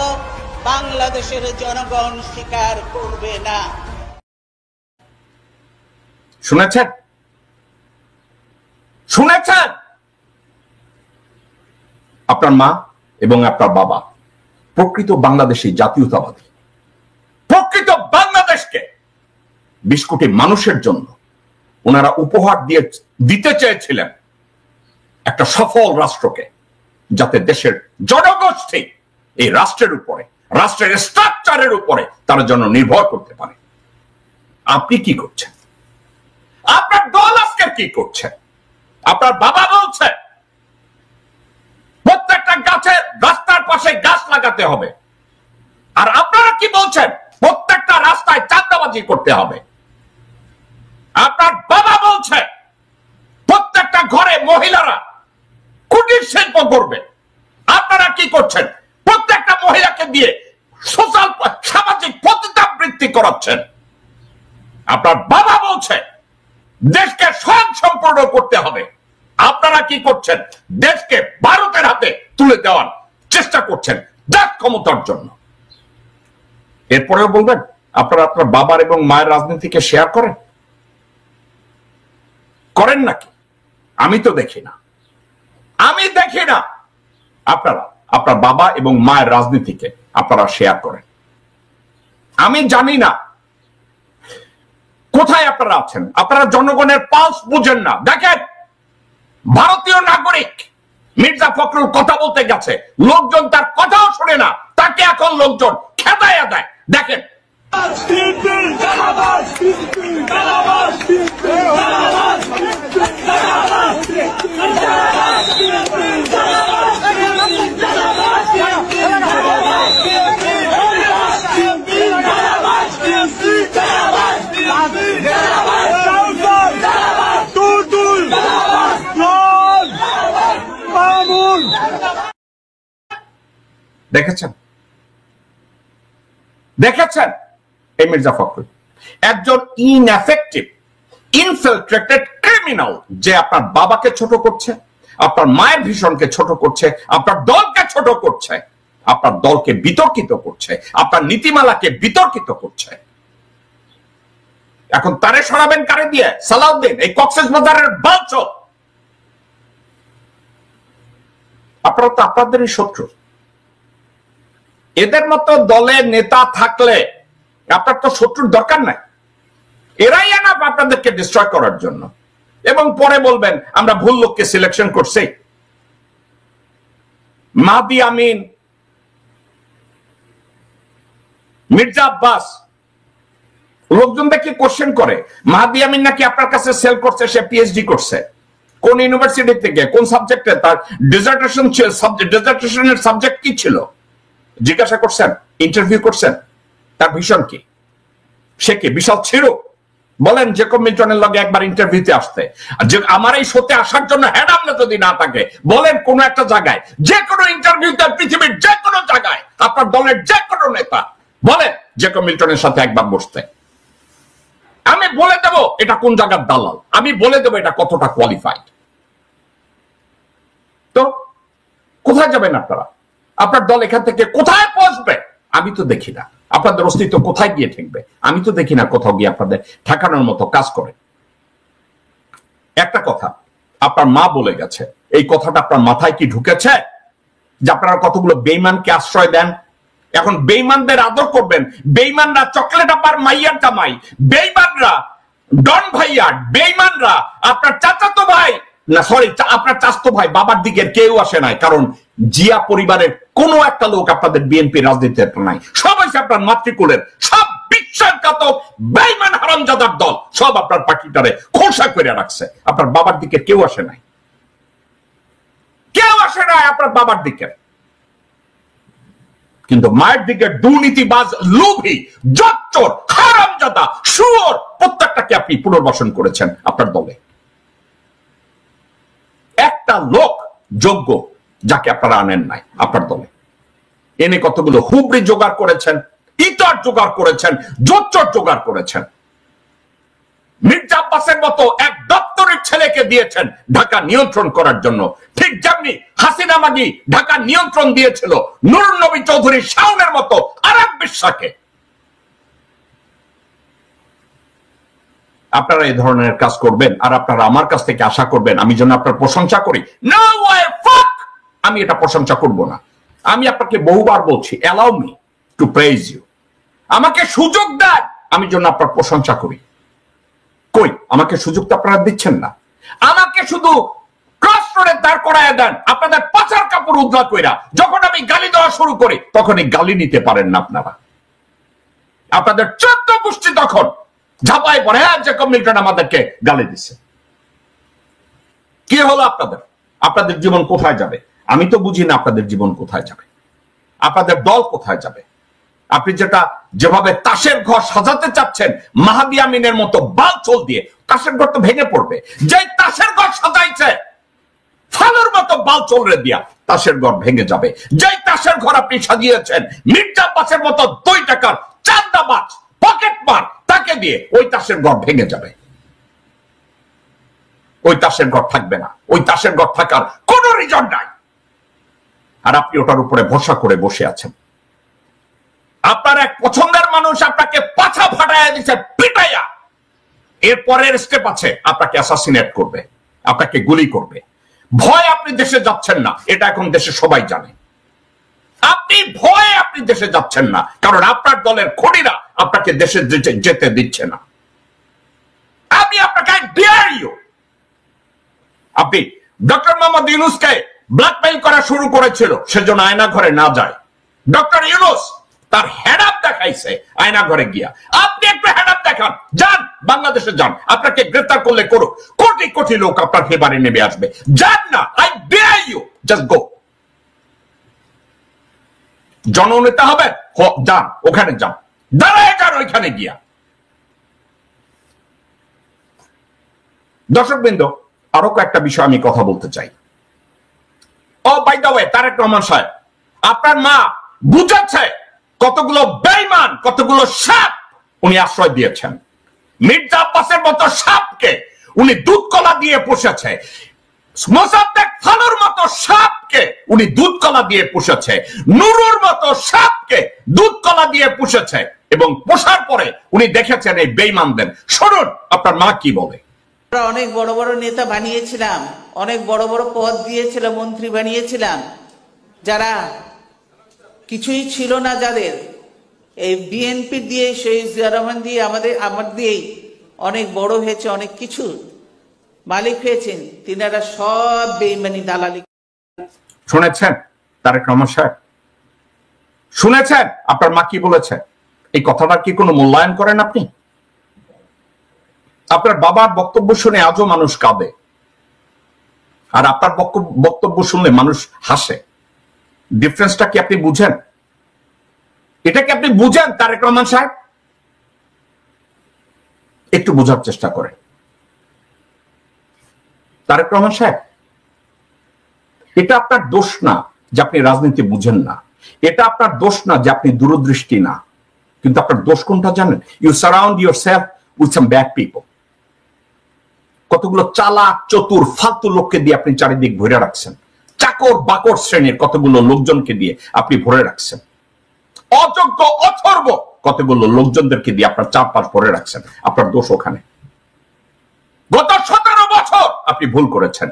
বাংলাদেশের জনগণ স্বীকার করবে না। শুনেছেন? শুনেছেন? আপনার মা এবং আপনার বাবা প্রকৃত বাংলাদেশী জাতীয়তাবাদী, প্রকৃত বাংলাদেশকে 20 কোটি মানুষের জন্য ওনারা উপহার দিতে চেয়েছিলেন একটা সফল রাষ্ট্রকে, যাতে দেশের জনগোষ্ঠী এই রাষ্ট্রের উপরে, রাষ্ট্রের স্ট্রাকচারের উপরে তারা যেন নির্ভর করতে পারে। আপনি কি করছেন? আপনার দল আজকে কি করছে? আপনার বাবা বলছে প্রত্যেকটা গাছের রাস্তার পাশে গাছ লাগাতে হবে, আর আপনারা কি বলছেন? প্রত্যেকটা রাস্তায় চাঁদাবাজি করতে হবে। আপনার বাবা বলছে প্রত্যেকটা ঘরে মহিলারা কুটির শিল্প করবে। আপনারা কি করছেন? প্রত্যেকটা মহিলাকে দিয়ে সোশ্যাল সামাজিক পতিতাবৃত্তি করাচ্ছেন। আপনার বাবা বলছে দেশকে স্বয়ংসম্পূর্ণ করতে হবে। আপনারা কি করছেন? দেশকে ভারতের হাতে তুলে দেওয়ার চেষ্টা করছেন দেশ ক্ষমতার জন্য। এরপরেও বলবেন আপনারা আপনার বাবার এবং মায়ের রাজনীতিকে শেয়ার করেন? করেন নাকি? আমি তো দেখি না, আমি দেখি না আপনারা আপনার বাবা এবং মায়ের রাজনীতিকে আপনারা শেয়ার করেন। আমি জানি না কোথায় আপনারা আছেন। আপনারা জনগণের পালস বুঝেন না। দেখেন, ভারতীয় নাগরিক মির্জা ফখরুল কথা বলতে গেছে, লোকজন তার কথাও শুনে না, তাকে এখন লোকজন খেদাইয়া দেয়। দেখেন, দেখেছেন দেখেছেন এই মির্জা ফখরুল একজন ইনএফেক্টিভ ইনফিলট্রেটেড ক্রিমিনাল, যে আপনার বাবাকে ছোট করছে, আপনার মায়ের ভীষণকে ছোট করছে, আপনার দলকে ছোট করছে, আপনার দলকে বিতর্কিত করছে, আপনার নীতিমালাকে বিতর্কিত করছে। এখন তারে সরাবেন কারে দিয়ে? সালাউদ্দিন, এই কক্সবাজারের বালচোদ। আপনারা তো আপনাদেরই শত্রু। এদের মতো দলের নেতা থাকলে আপনার তো শত্রুর দরকার নাই। এরাই এনাফ আপনাদেরকে ডিস্ট্রয় করার জন্য। এবং পরে বলবেন আমরা ভুল লোককে সিলেকশন করছি। মাহদি আমিন, মির্জা আব্বাস, লোকজন দেখে কোশ্চেন করে মাহদি আমিন নাকি আপনার কাছে সেল করছে, সে পিএইচডি করছে। কোন ইউনিভার্সিটি থেকে, কোন সাবজেক্টে, তার ডিজার্টেশনের সাবজেক্ট কি ছিল জিজ্ঞাসা করছেন? ইন্টারভিউ করছেন? তার ভীষণ কি? সে কি বিশাল ছিল? বলেন জেকব মিল্টনের লগে একবার ইন্টারভিউতে আসতে, যে আমার এই শোতে আসার জন্য হ্যাডামনা যদি না থাকে, বলেন কোন একটা জায়গায়, যে কোনো ইন্টারভিউতে পৃথিবীর যে কোনো জায়গায় আপনার দলের যে কোনো নেতা বলেন জেকব মিল্টনের সাথে একবার বসতে। আমি বলে দেব এটা কোন জায়গার দালাল, আমি বলে দেব এটা কতটা কোয়ালিফাইড। তো কোথায় যাবেন আপনারা? আপনার দল এখান থেকে কোথায় পৌঁছবে? আমি তো দেখি না আপনাদের অস্তিত্ব কোথায় গিয়ে ঠেকবে। আমি তো দেখি না কোথাও গিয়ে আপনাদের ঠেকানোর মতো কাজ করে। একটা কথা আপনার মা বলে গেছে, এই কথাটা আপনার মাথায় কি ঢুকেছে যে আপনারা কতগুলো বেঈমানকে আশ্রয় দেন? এখন বেঈমানদের আদর করবেন। বেঈমানরা চকলেট আপার মাইয়ার জামাই, বেঈমানরা ডন ভাইয়া, বেঈমানরা আপনার চাচাতো ভাই, না সরি আপনার চাচাতো ভাই, বাবার দিকের কেউ আসে নাই। কারণ জিয়া পরিবারের কোন একটা লোক আপনাদের বিএনপি রাজনীতিতে নাই। সবাই আপনার মাতৃকুলের সব বিশ্বাসঘাতক বেঈমান হারামজাদার দল, সব আপনার পার্টিটারে খোসা করে রাখছে। আপনার বাবার দিকে কেউ আসে নাই, কেউ আসে নাই আপনার বাবার দিকে। কিন্তু মায়ের দিকে দুর্নীতিবাজ, লোভী, জচ্চর, হারামজাদা, শুয়োর প্রত্যেকটাকে আপনি পুনর্বাসন করেছেন আপনার দলে। একটা লোক যোগ্য যাকে আপনারা আনেন নাই আপনার দলে, এনে কতগুলো হুবড়ি জোগাড় করেছেন, ইটার জোগাড় করেছেন, জচ্চর জোগাড় করেছেন। মির্জা আব্বাসের মতো এক দপ্তরের ছেলেকে দিয়েছেন ঢাকা নিয়ন্ত্রণ করার জন্য, ঠিক যেমনি হাসিনা মাগি ঢাকা নিয়ন্ত্রণ দিয়েছিল নুরুন নবী চৌধুরী শাওনের মতো আরেক বিশ্বাকে। আপনারা এই ধরনের কাজ করবেন আর আপনারা আমার কাছ থেকে আশা করবেন আমি যেন আপনার প্রশংসা করি। No way, fuck! আমি এটা প্রশংসা করব না। আমি আপনাকে বহুবার বলছি, allow me to praise you, আমাকে সুযোগ দেন আমি যেন আপনার প্রশংসা করি। কই, আমাকে সুযোগ তো আপনারা দিচ্ছেন না। আমাকে শুধু ক্রস রোডে দাঁড় করায় দেন আপনাদের পাচার কাপড় উদ্ধার কইরা। যখন আমি গালি দেওয়া শুরু করি তখনই গালি নিতে পারেন না আপনারা। আপনাদের 14 গোষ্ঠী তখন ঝাঁপাই পড়ে, হ্যাঁ জেকব মিল্টন আমাদেরকে গালি দিচ্ছে। কি হলো আপনাদের? আপনাদের জীবন কোথায় যাবে? আমি তো বুঝি না আপনাদের জীবন কোথায় যাবে, আপনাদের দল কোথায় যাবে। আপনি যেভাবে তাসের ঘর সাজাতে চাচ্ছেন মাহাদি আমিনের মতো বালচল দিয়ে, তাসের ঘর তো ভেঙে পড়বে। যে তাসের ঘর সাজাইছে ফালুর মতো বালচল রে দিয়া তাসের ঘর ভেঙে যাবে। যে তাসের ঘর আপনি সাজিয়েছেন মির্জা আব্বাসের মতো 2 টাকার চাঁদাবাজ পকেট মার, তাকে দিয়ে ওই তাসের ঘর ভেঙে যাবে। ওই তাসের ঘর থাকবে না, ওই তাসের ঘর থাকার কোন রিজন নাই। আর আপনি ওটার উপরে ভরসা করে বসে আছেন। আপনার এক পছন্দের মানুষ আপনাকে পাছা ফাটাইয়া দিচ্ছে পিটাইয়া, এর পরের স্টেপ আছে আপনাকে অ্যাসাসিনেট করবে, আপনাকে গুলি করবে। ভয় আপনি দেশে যাচ্ছেন না, এটা এখন দেশে সবাই জানে। আপনি ভয়ে আপনি দেশে যাচ্ছেন না, কারণ আপনার দলের খনিরা আপনাকে দেশে যেতে দিচ্ছে না। আমি আপনাকে আপনি ডক্টর মোহাম্মদ ইউনূসকে ব্ল্যাকমেইল করা শুরু করেছিল সেজন্য আয়না ঘরে না যায়। ডক্টর ইউনূস তার হেড আপ দেখাইছে আয়না ঘরে গিয়া। আপনি একটু হেড আপ দেখান, যান বাংলাদেশে যান, আপনাকে গ্রেফতার করলে করুক, কোটি কোটি লোক আপনার ফেভারে নেমে আসবে। যান না, I dare you, just go. জননেতা হবে, যান ওখানে, যান দাঁড়ায় যান ওইখানে গিয়া। দর্শকবৃন্দ, আরো কয়েকটা বিষয় আমি কথা বলতে চাই। Oh by the way, Tarek Rahman সাহেব, আপনার মা বুঝাচ্ছে কতগুলো বেঈমান, কতগুলো সাপ উনি আশ্রয় দিয়েছেন। মির্জা আব্বাসের মতো সাপকে উনি দুধ কলা দিয়ে পুষেছে, মোসাদ্দেক ফালুর মতো সাপকে উনি দুধ কলা দিয়ে পুষেছে, নুরুর মতো সাপকে দুধ কলা দিয়ে পুষেছে, এবং পোষার পরে উনি দেখেছেন এই বেঈমানদের। শুনুন আপনার মা কি বলে। আমরা অনেক বড় বড় নেতা বানিয়েছিলাম, অনেক বড় বড় পদ দিয়েছিলাম, মন্ত্রী বানিয়েছিলাম, যারা কিছুই ছিল না, যাদের এই বিএনপি দিয়ে, শহীদ জিয়া রহমান দিয়ে, আমার দিয়েই অনেক বড় হয়েছে, অনেক কিছু মালিক হয়েছেন, তিনারা সব বেঈমানি দালালি। শুনেছেন তারেক রহমান সাহেব? শুনেছেন আপনার মা কি বলেছে? এই কথাটা কি কোনো মূল্যায়ন করেন আপনি? আপনার বাবার বক্তব্য শুনে আজও মানুষ কাঁদে, আর আপনার বক্তব্য শুনলে মানুষ হাসে। ডিফারেন্সটা কি আপনি বুঝেন? এটা কি আপনি বুঝেন তারেক রহমান সাহেব? একটু বোঝার চেষ্টা করেন। তারেক রহমান সাহেব, এটা আপনার দোষ না যে আপনি রাজনীতি বুঝেন না, এটা আপনার দোষ না যে আপনি দূরদৃষ্টি না, কিন্তু আপনার দোষ কোনটা জানেন? You surround yourself with some bad people. কতগুলো চালাক চতুর ফালতু লোককে দিয়ে আপনি চারিদিক ভরে রাখছেন, চাকর বাকর শ্রেণীর কতগুলো লোকজনকে দিয়ে আপনি ভরে রাখছেন, অযোগ্য অথর্ব কতগুলো লোকজনদেরকে দিয়ে আপনার চারপাশ ভরে রাখছেন। আপনার দোষ ওখানে। গত 17 বছর আপনি ভুল করেছেন।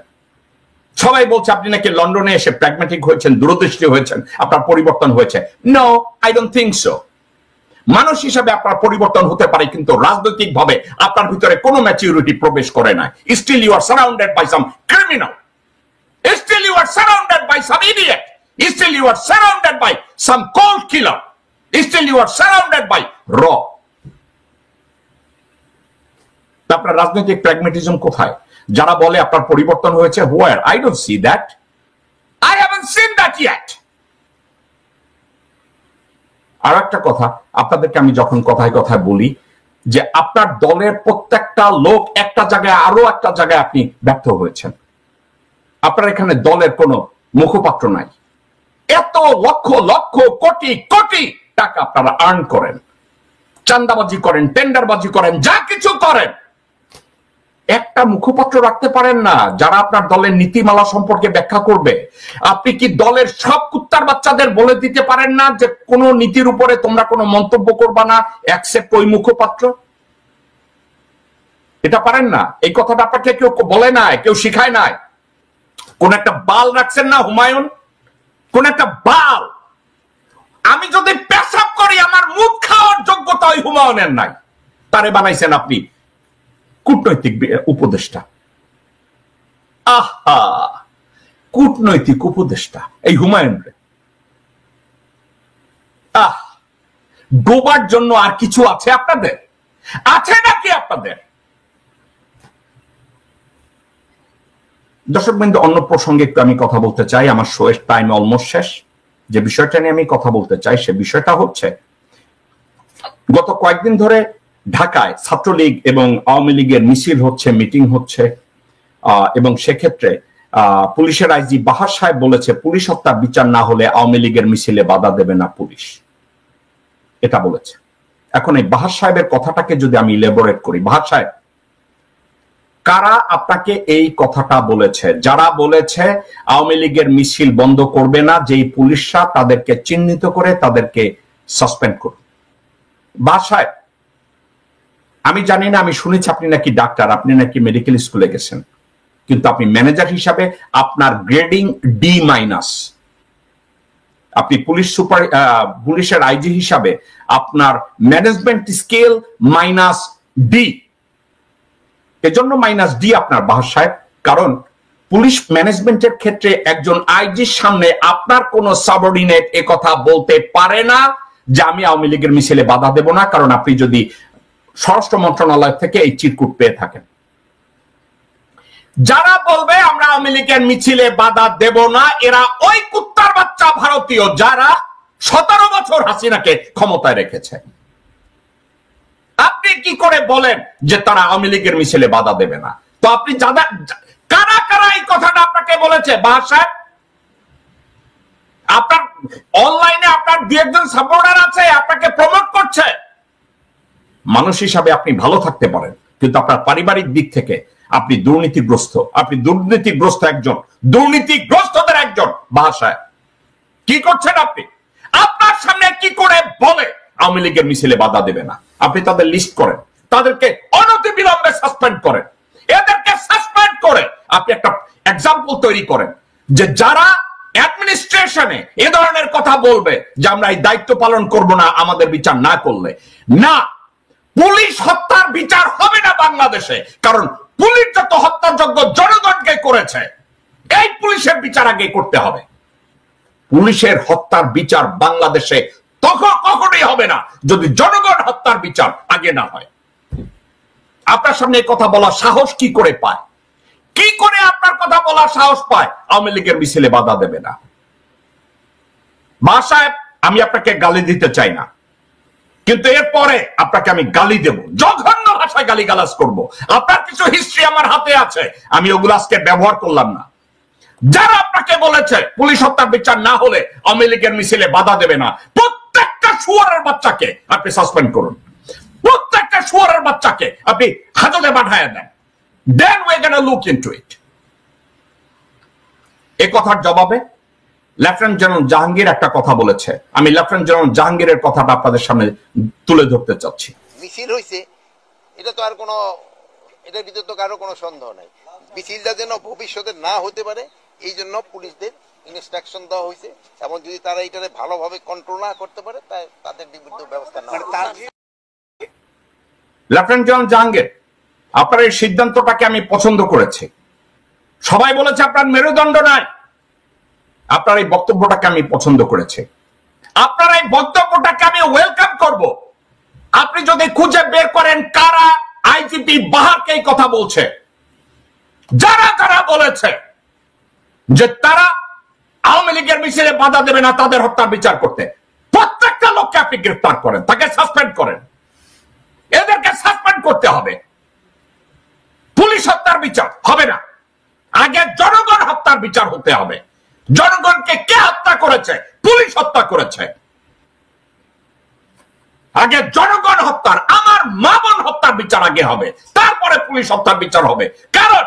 সবাই বলছে আপনি নাকি লন্ডনে এসে প্র্যাগম্যাটিক হয়েছেন, দূরদৃষ্টি হয়েছেন, আপনার পরিবর্তন হয়েছে। No, I don't think so. মানুষ হিসাবে আপনার পরিবর্তন হতে পারে, কিন্তু রাজনৈতিক ভাবে আপনার ভিতরে কোনো ম্যাচিউরিটি প্রবেশ করে না। Still you are surrounded by some criminal, still you are surrounded by some idiot, still you are surrounded by some cold killer, still you are surrounded by র। আপনার রাজনৈতিক প্র্যাগম্যাটিজম কোথায়? যারা বলে আপনার পরিবর্তন হয়েছে, where? I don't see that, I haven't seen that yet. আর একটা কথা, আপনাদেরকে আমি যখন কথায় কথায় বলি যে আপনার দলের প্রত্যেকটা লোক একটা জায়গায় আরো একটা জায়গায় আপনি ব্যর্থ হয়েছেন। আপনার এখানে দলের কোনো মুখপাত্র নাই। এত লক্ষ লক্ষ কোটি কোটি টাকা আপনারা আর্ন করেন, চাঁদাবাজি করেন, টেন্ডারবাজি করেন, যা কিছু করেন, একটা মুখপাত্র রাখতে পারেন না যারা আপনার দলের নীতিমালা সম্পর্কে ব্যাখ্যা করবে। আপনি কি দলের সব কুত্তার বাচ্চাদের বলে দিতে পারেন না যে কোন নীতির উপরে তোমরা কোনো মন্তব্য করবা না, অ্যাকসেপ্ট ওই মুখপাত্র? এটা পারেন না? এই কথাটা আপনাকে কেউ বলে নাই, কেউ শিখায় নাই? কোন একটা বাল রাখছেন না হুমায়ুন, কোন একটা বাল? আমি যদি পেশাব করি আমার মুখ খাওয়ার যোগ্যতা ওই হুমায়ুনের নাই, তারে বানাইছেন আপনি কূটনৈতিক উপদেষ্টা। আহা, কূটনৈতিক উপদেষ্টা এই হুমায়ুন রে। ডোবার জন্য আর কিছু আছে আপনাদের? আছে নাকি আপনাদের? দর্শক বিন্দু, অন্য প্রসঙ্গে একটু আমি কথা বলতে চাই। আমার শোয়ের টাইম অলমোস্ট শেষ। যে বিষয়টা নিয়ে আমি কথা বলতে চাই সে বিষয়টা হচ্ছে, গত কয়েকদিন ধরে ঢাকায় ছাত্রলীগ এবং আওয়ামী লীগের মিছিল হচ্ছে, মিটিং হচ্ছে, এবং সেক্ষেত্রে পুলিশের আইজি বাহার সাহেব বলেছে পুলিশ হত্যার বিচার না হলে আওয়ামী লীগের মিছিলে বাধা দেবে না পুলিশ, এটা বলেছে। এখন এই বাহার সাহেবের কথাটাকে যদি আমি ইলেবোরেট করি, বাহার সাহেব, কারা আপনাকে এই কথাটা বলেছে? যারা বলেছে আওয়ামী লীগের মিছিল বন্ধ করবে না, যেই পুলিশরা, তাদেরকে চিহ্নিত করে তাদেরকে সাসপেন্ড করবে। বাহার সাহেব, আমি জানি না, আমি শুনেছি আপনি নাকি ডাক্তার, আপনি নাকি মেডিকেল স্কুলে গেছেন, কিন্তু আপনি ম্যানেজার হিসাবে আপনার গ্রেডিং ডি মাইনাস। আপনি পুলিশের আইজি হিসাবে আপনার ম্যানেজমেন্ট স্কেল মাইনাস ডি। এজন্য মাইনাস ডি আপনার বাহার সাহেব, কারণ পুলিশ ম্যানেজমেন্টের ক্ষেত্রে একজন আইজির সামনে আপনার কোন সাবঅর্ডিনেট এ কথা বলতে পারে না যে আমি আওয়ামী লীগের মিছিলে বাধা দেব না, কারণ আপনি যদি স্বরাষ্ট্র মন্ত্রণালয় থেকে এই চিরকুট পেয়ে থাকেন। যারা বলবে আমরা আওয়ামী লীগের মিছিলে বাধা দেব না, এরা ওই কুত্তার বাচ্চা ভারতীয় যারা 17 বছর হাসিনাকে ক্ষমতায় রেখেছে। আপনি কি করে বলেন যে তারা আওয়ামী লীগের মিছিলে বাধা দেবে না? তো আপনি কারা কারা এই কথাটা আপনাকে বলেছে বাহার সাহেব? আপনার অনলাইনে আপনার দু একজন সাপোর্টার আছে, আপনাকে প্রমোট করছে। মানুষ হিসাবে আপনি ভালো থাকতে পারেন, কিন্তু আপনার পারিবারিক দিক থেকে আপনি দুর্নীতিগ্রস্ত, আপনি দুর্নীতিগ্রস্ত একজন, দুর্নীতিগ্রস্তদের একজন। বাহার সাহেব, কি করছেন আপনি? আপনার সামনে কি করে বলে আওয়ামী লীগের মিছিলে বাধা দেবে না? আপনি তাদের লিস্ট করেন, তাদেরকে অনতিবিলম্বে সাসপেন্ড করেন, এদেরকে সাসপেন্ড করে আপনি একটা এক্সাম্পল তৈরি করেন যে যারা অ্যাডমিনিস্ট্রেশনে এ ধরনের কথা বলবে যে আমরা এই দায়িত্ব পালন করব না আমাদের বিচার না করলে, না, পুলিশ হত্যার বিচার হবে না বাংলাদেশে। কারণ পুলিশ যত হত্যাযোগ্য জনগণকে করেছে, এই পুলিশের বিচার আগে করতে হবে। পুলিশের হত্যার বিচার বাংলাদেশে তখন কখনোই হবে না যদি জনগণ হত্যার বিচার আগে না হয়। আপনার সামনে এই কথা বলার সাহস কি করে পায়? কি করে আপনার কথা বলার সাহস পায় আওয়ামী লীগের মিছিলে বাধা দেবে না? বাহার সাহেব, আমি আপনাকে গালি দিতে চাই না, কিন্তু এরপরে আপনাকে আমি গালি দেব, জঘন্য ভাষায় গালিগালাজ করব। আপনার কিছু হিস্ট্রি আমার হাতে আছে, আমি ওগুলো আজকে ব্যবহার করলাম না। যারা আপনাকে বলেছে পুলিশ হত্যার বিচার না হলে আওয়ামী লীগের মিছিলে বাধা দেবে না, প্রত্যেকটা শুয়োরের বাচ্চাকে আপনি সাসপেন্ড করুন, প্রত্যেকটা শুয়োরের বাচ্চাকে আপনি হাজতে পাঠায় দেন। Then we're gonna look into it. এই কথার জবাবে লেফটেন্যান্ট জেনারেল জাহাঙ্গীর একটা কথা বলেছে, আমি লেফটেন্যান্ট জেনারেল জাহাঙ্গীরের কথাটা আপনাদের সামনে তুলে ধরতে চাচ্ছি। মিছিল হইছে, এটা তো আর কোনো, এটার ভিতরে তো কারো কোনো সন্দেহ নাই। মিছিলটা যেন ভবিষ্যতে না হতে পারে এই জন্য পুলিশদের ইনস্ট্রাকশন দেওয়া হয়েছে, এবং যদি তারা এটাকে ভালোভাবে কন্ট্রোল না করতে পারে তাই তাদের বিরুদ্ধে ব্যবস্থা না। লেফটেন্যান্ট জেনারেল জাহাঙ্গীর, আপনার এই সিদ্ধান্তটাকে আমি পছন্দ করেছি। সবাই বলেছে আপনার মেরুদণ্ড নাই, আপনার এই বক্তব্যটাকে আমি পছন্দ করেছি। আপনার এই বক্তব্যটাকে আমি ওয়েলকাম করব। আপনি যদি খুঁজে বের করেন কারা আইজিপি বাহারকে এই কথা বলছে, যারা যারা বলেছে যে তারা আওয়ামী লীগের মিছিলে বাধা দেবে না তাদের হত্যার বিচার করতে, প্রত্যেক একটা লোককে আপনি গ্রেফতার করেন, তাকে সাসপেন্ড করেন, এদেরকে সাসপেন্ড করতে হবে। পুলিশ হত্যার বিচার হবে না, আগে জনগণ হত্যার বিচার হতে হবে। জনগণকে কে হত্যা করেছে? পুলিশ হত্যা করেছে। আগে জনগণ হত্যার, আমার মা বোন হত্যার বিচার আগে হবে, তারপরে পুলিশ হত্যার বিচার হবে। কারণ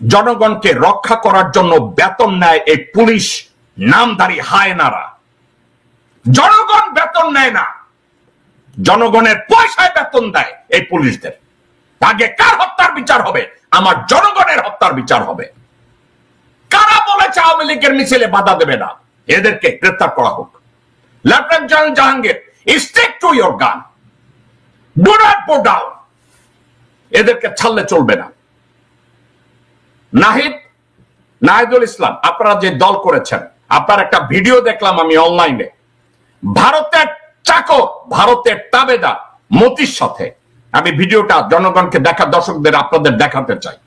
জনগণকে রক্ষা করার জন্য বেতন নেয় এই পুলিশ নামধারী হায়নারা। জনগণ বেতন নেয় না, জনগণের পয়সায় বেতন দেয় এই পুলিশদের। আগে কার হত্যার বিচার হবে? আমার জনগণের হত্যার বিচার হবে। কারা বলেছে আওয়ামী লীগের মিছিলে বাধা দেবে না? এদেরকে গ্রেফতার করা হোক। Lieutenant general Jahangir, stick to your গান, ডু নট গো ডাউন। এদেরকে ছাড়লে চলবে না। নাহিদুল ইসলাম, আপনারা যে দল করেছেন, আপনার একটা ভিডিও দেখলাম আমি অনলাইনে, ভারতের চাকর, ভারতের তাবেদার মতির সাথে। আমি ভিডিওটা জনগণকে দেখা, দর্শকদের আপনাদের দেখাতে চাই।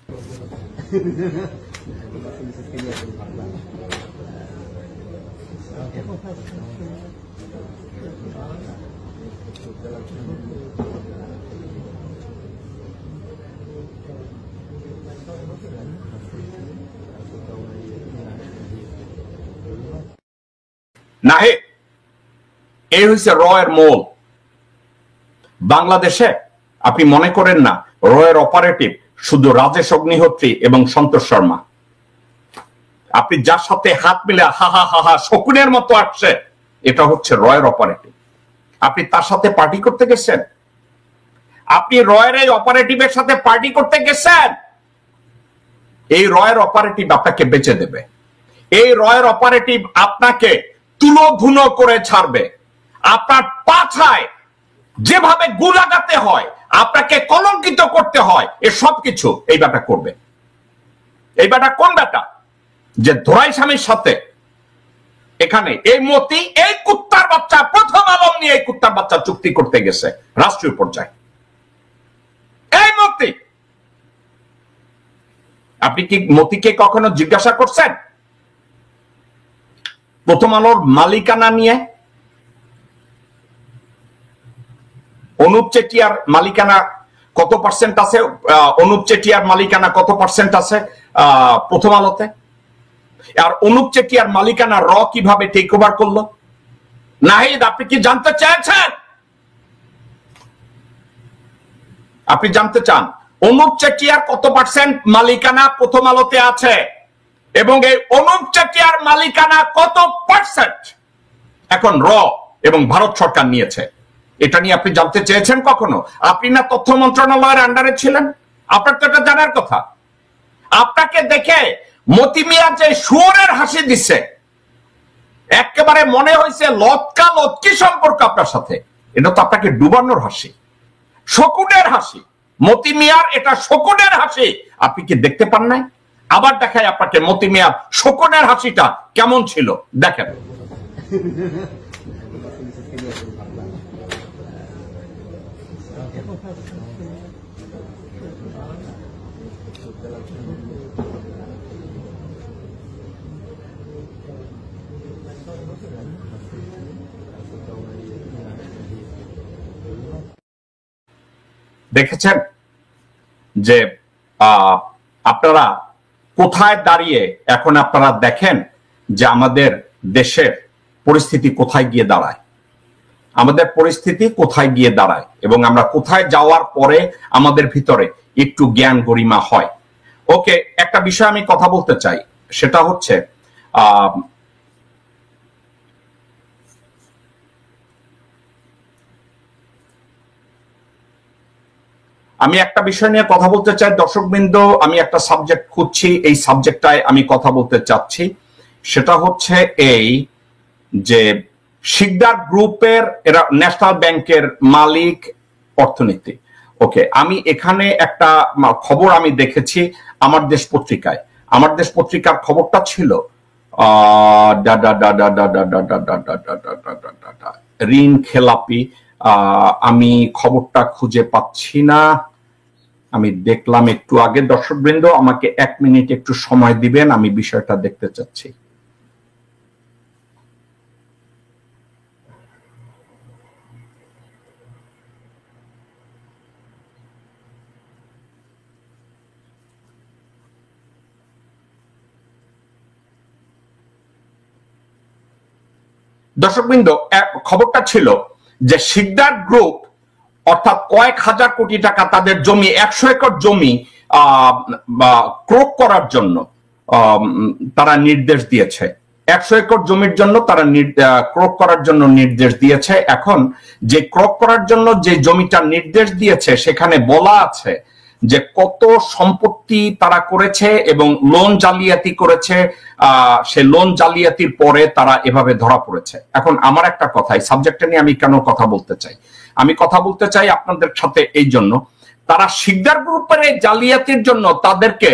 নাহি, এই হচ্ছে রয়ের মূল। বাংলাদেশে আপনি মনে করেন না রয়ের অপারেটিভ শুধু রাজেশ অগ্নিহোত্রী এবং সন্তোষ শর্মা। আপনি যার সাথে হাত মিলে হা হা হা হা শকুনের মতো আসছে, এটা হচ্ছে রয়ের অপারেটিভ। আপনি তার সাথে পার্টি করতে গেছেন? আপনি রয়ের এই অপারেটিভের সাথে পার্টি করতে গেছেন? এই রয়ের অপারেটিভ আপনাকে বেঁচে দেবে। এই রয়ের অপারেটিভ আপনাকে তুলো ধুনো করে ছাড়বে। আপনার পাছায় যেভাবে গু লাগাতে হয়, আপনাকে কলঙ্কিত করতে হয়, এ সব কিছু এই ব্যাটা করবে। এই ব্যাটা কোন ব্যাটা? যে ধরাই স্বামীর সাথে এখানে এই মতি, এই কুত্তার বাচ্চা, প্রথম আলম নিয়ে এই কুত্তার বাচ্চা চুক্তি করতে গেছে রাষ্ট্রীয় পর্যায়ে। এই মতি, আপনি কি মতিকে কখনো জিজ্ঞাসা করছেন প্রথম আলোর মালিকানা নিয়ে? অনুপ চেটিয়ার মালিকানা কত পার্সেন্ট আছে? অনুপ চেটিয়ার মালিকানা কত পার্সেন্ট আছে প্রথম আলোতে? আর অনুপ চেটিয়ার মালিকানা র কিভাবে টেক ওভার করলো? নাহিদ, আপনি কি জানতে চেয়েছেন? আপনি জানতে চান অনুপ চেটিয়ার কত পার্সেন্ট মালিকানা প্রথম আলোতে আছে এবং এই অনুপ চেটিয়ার মালিকানা কত পার্সেন্ট এখন র এবং ভারত সরকার নিয়েছে? এটা নিয়ে আপনি জানতে চেয়েছেন কখনো? আপনি না তথ্য মন্ত্রণালয়ের আন্ডারে ছিলেন, আপনার তো এটা জানার কথা। আপনাকে দেখে মতি মিয়া যে শুয়োরের হাসি দিচ্ছে, একেবারে মনে হয়েছে লতকা লতকি সম্পর্ক আপনার সাথে। এটা তো আপনাকে ডুবানোর হাসি, শকুনের হাসি। মতি মিয়ার এটা শকুনের হাসি, আপনি কি দেখতে পান নাই? আবার দেখায় আপনাকে মতি মিয়ার শকুনের হাসিটা কেমন ছিল, দেখেন। দেখেছেন যে আপনারা কোথায় দাঁড়িয়ে এখন আপনারা দেখেন যে আমাদের দেশের পরিস্থিতি কোথায় গিয়ে দাঁড়ায়, আমাদের পরিস্থিতি কোথায় গিয়ে দাঁড়ায় এবং আমরা কোথায় যাওয়ার পরে আমাদের ভিতরে একটু জ্ঞান গরিমা হয়। ওকে, একটা বিষয় আমি কথা বলতে চাই, সেটা হচ্ছে আমি একটা বিষয় নিয়ে কথা বলতে চাই দর্শকবৃন্দ। আমি একটা সাবজেক্ট খুঁজছি, এই সাবজেক্টটায় আমি কথা বলতে চাচ্ছি। সেটা হচ্ছে এই যে শিকদার গ্রুপের, এরা ন্যাশনাল ব্যাংকের মালিক, অর্থনীতি। ওকে, আমি এখানে একটা খবর আমি দেখেছি আমার দেশ পত্রিকায়। আমার দেশ পত্রিকার খবরটা ছিল ঋণ খেলাপি। আমি খবরটা খুঁজে পাচ্ছি না, আমি দেখলাম একটু আগে। দর্শকবৃন্দ আমাকে 1 মিনিট একটু সময় দিবেন, আমি বিষয়টা দেখতে চাচ্ছি। দর্শকবৃন্দ, খবরটা ছিল যে শিকদার গ্রুপ অর্থাৎ কয়েক হাজার কোটি টাকা তাদের জমি 100 একর জমি ক্রয় করার জন্য তারা নির্দেশ দিয়েছে। 100 একর জমির জন্য তারা ক্রয় করার জন্য নির্দেশ দিয়েছে। এখন যে ক্রয় করার জন্য যে জমিটা নির্দেশ দিয়েছে সেখানে বলা আছে যে কত সম্পত্তি তারা করেছে এবং লোন জালিয়াতি করেছে। সে লোন জালিয়াতির পরে তারা এভাবে ধরা পড়েছে। এখন আমার একটা কথা, এই সাবজেক্টটা নিয়ে আমি কেন কথা বলতে চাই, আমি কথা বলতে চাই আপনাদের সাথে এই জন্য, তারা শিকদার গ্রুপের জালিয়াতির জন্য তাদেরকে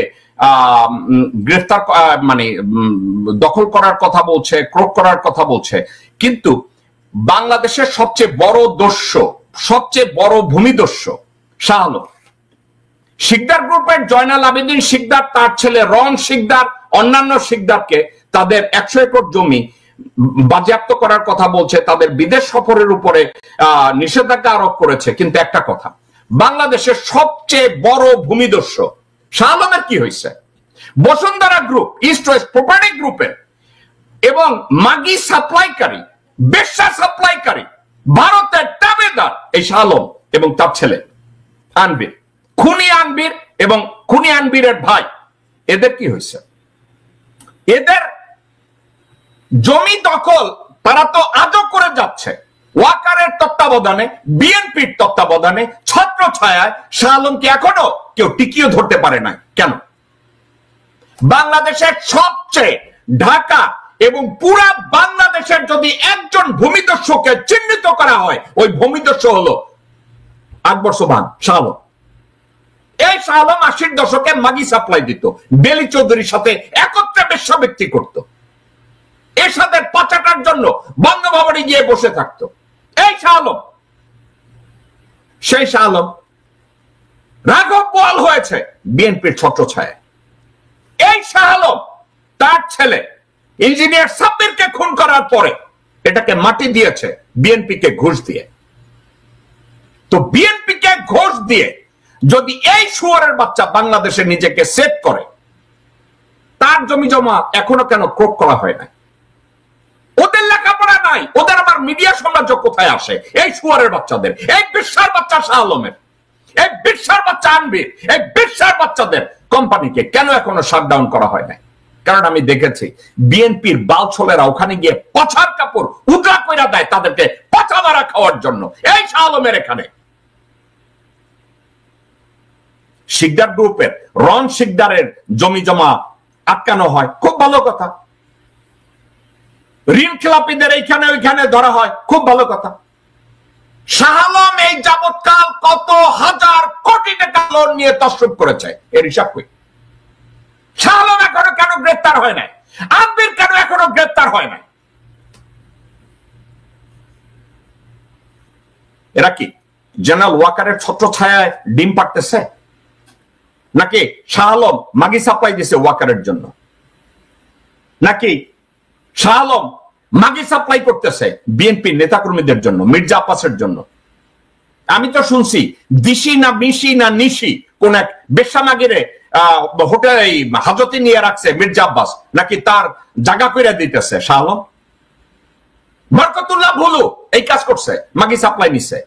গ্রেফতার মানে দখল করার কথা বলছে, ক্রয় করার কথা বলছে, কিন্তু বাংলাদেশের সবচেয়ে বড় দস্যু, সবচেয়ে বড় ভূমিদস্যু শাহ আলম। শিকদার গ্রুপের জয়নাল আবেদিন শিকদার, তার ছেলে রন শিকদার, অন্যান্য শিকদারকে তাদের 100 একর জমি বাজেয়াপ্ত করার কথা বলছে, তাদের বিদেশ সফরের উপরে নিষেধাজ্ঞা আরোপ করেছে। কিন্তু একটা কথা, বাংলাদেশের সবচেয়ে বড় ভূমিদস্যু শাহ আলমের কি হয়েছে? Bashundhara group, east West property গ্রুপের এবং মাগি সাপ্লাইকারী, বেশ্যা সাপ্লাইকারী, ভারতের দাবেদার এই শাহ আলম এবং তার ছেলে আনবির, খুনি আনবির এবং খুনি আনবিরের ভাই। এদের কি হয়েছে? এদের জমি দখল তারা তো আজও করে যাচ্ছে। ওয়াকারের তত্ত্বাবধানে, বিএনপির তত্ত্বাবধানে, ছত্র ছায়ায় শাহ আলমকে এখনো কেউ টিকিয়ে ধরতে পারে না। কেন? বাংলাদেশের সবচেয়ে, ঢাকা এবং পুরা বাংলাদেশের যদি একজন ভূমিদস্যুকে চিহ্নিত করা হয়, ওই ভূমিদস্যু হলো আকবর সুবহান শাহ আলম। এই শাহ আলম 80-র দশকে মাগি সাপ্লাই দিত, বেলি চৌধুরীর সাথে একত্রে বেশ্যাবৃত্তি করত, এরশাদের পাচাটার জন্য বঙ্গভবনে গিয়ে বসে থাকতো। এই শাহ আলম, সেই শাহ আলম রাঘব বোয়াল হয়েছে বিএনপির ছত্রছায়ায়। এই শাহ আলম তার ছেলে ইঞ্জিনিয়ার সাব্বিরকে খুন করার পরে এটাকে মাটি দিয়েছে বিএনপিকে ঘুষ দিয়ে। তো বিএনপিকে ঘুষ দিয়ে যদি এই শুয়ারের বাচ্চা বাংলাদেশে নিজেকে সেট করে, তার জমি জমা এখনো কেন ক্রয় করা হয় না? ওদের লেখাপড়া নাই, ওদের আবার মিডিয়া সাম্রাজ্য কোথায় আসে? এই শুয়ারের বাচ্চাদের, এই বিশ্বার বাচ্চা শাহ আলমের, এই বিশ্বার বাচ্চা আনবির, এই বিশ্বার বাচ্চাদের কোম্পানিকে কেন এখনো শাটডাউন করা হয় না? কারণ আমি দেখেছি বিএনপির বালছলেরা ওখানে গিয়ে পাছার কাপড় উদ্রা কইরা দেয় তাদেরকে পাছা মারা খাওয়ার জন্য। এই শাহ আলমের এখানে শিকদার গ্রুপের রন শিকদারের জমি জমা আটকানো হয়, খুব ভালো কথা। ঋণ খেলাপিদের এইখানে ওইখানে ধরা হয়, খুব ভালো কথা। শাহ আলম এই যাবৎকাল কত হাজার কোটি টাকা লোন নিয়ে তসরুপ করেছে, এর হিসাব কই? শাহ আলম এখনো কেন গ্রেফতার হয় নাই? আনবির কেন এখনো গ্রেফতার হয় নাই? এরা কি জেনারেল ওয়াকারের ছত্রছায়ায় ডিম পাড়তেছে, নাকি শাহ আলম মাগি সাপ্লাই দিছে ওয়াকারের জন্য, নাকি শাহ আলম মাগি সাপ্লাই করতেছে বিএনপি নেতাকর্মীদের জন্য, মির্জা আব্বাসের জন্য? আমি তো শুনছি দিশি না মিশি না নিশি কোন এক বেশ্যামাগিরে হোটেল হাজতে নিয়ে রাখছে মির্জা আব্বাস, নাকি তার জায়গা করে দিতেছে শাহ আলম। বরকতুল্লাহ ভুলু এই কাজ করছে, মাগি সাপ্লাই নিছে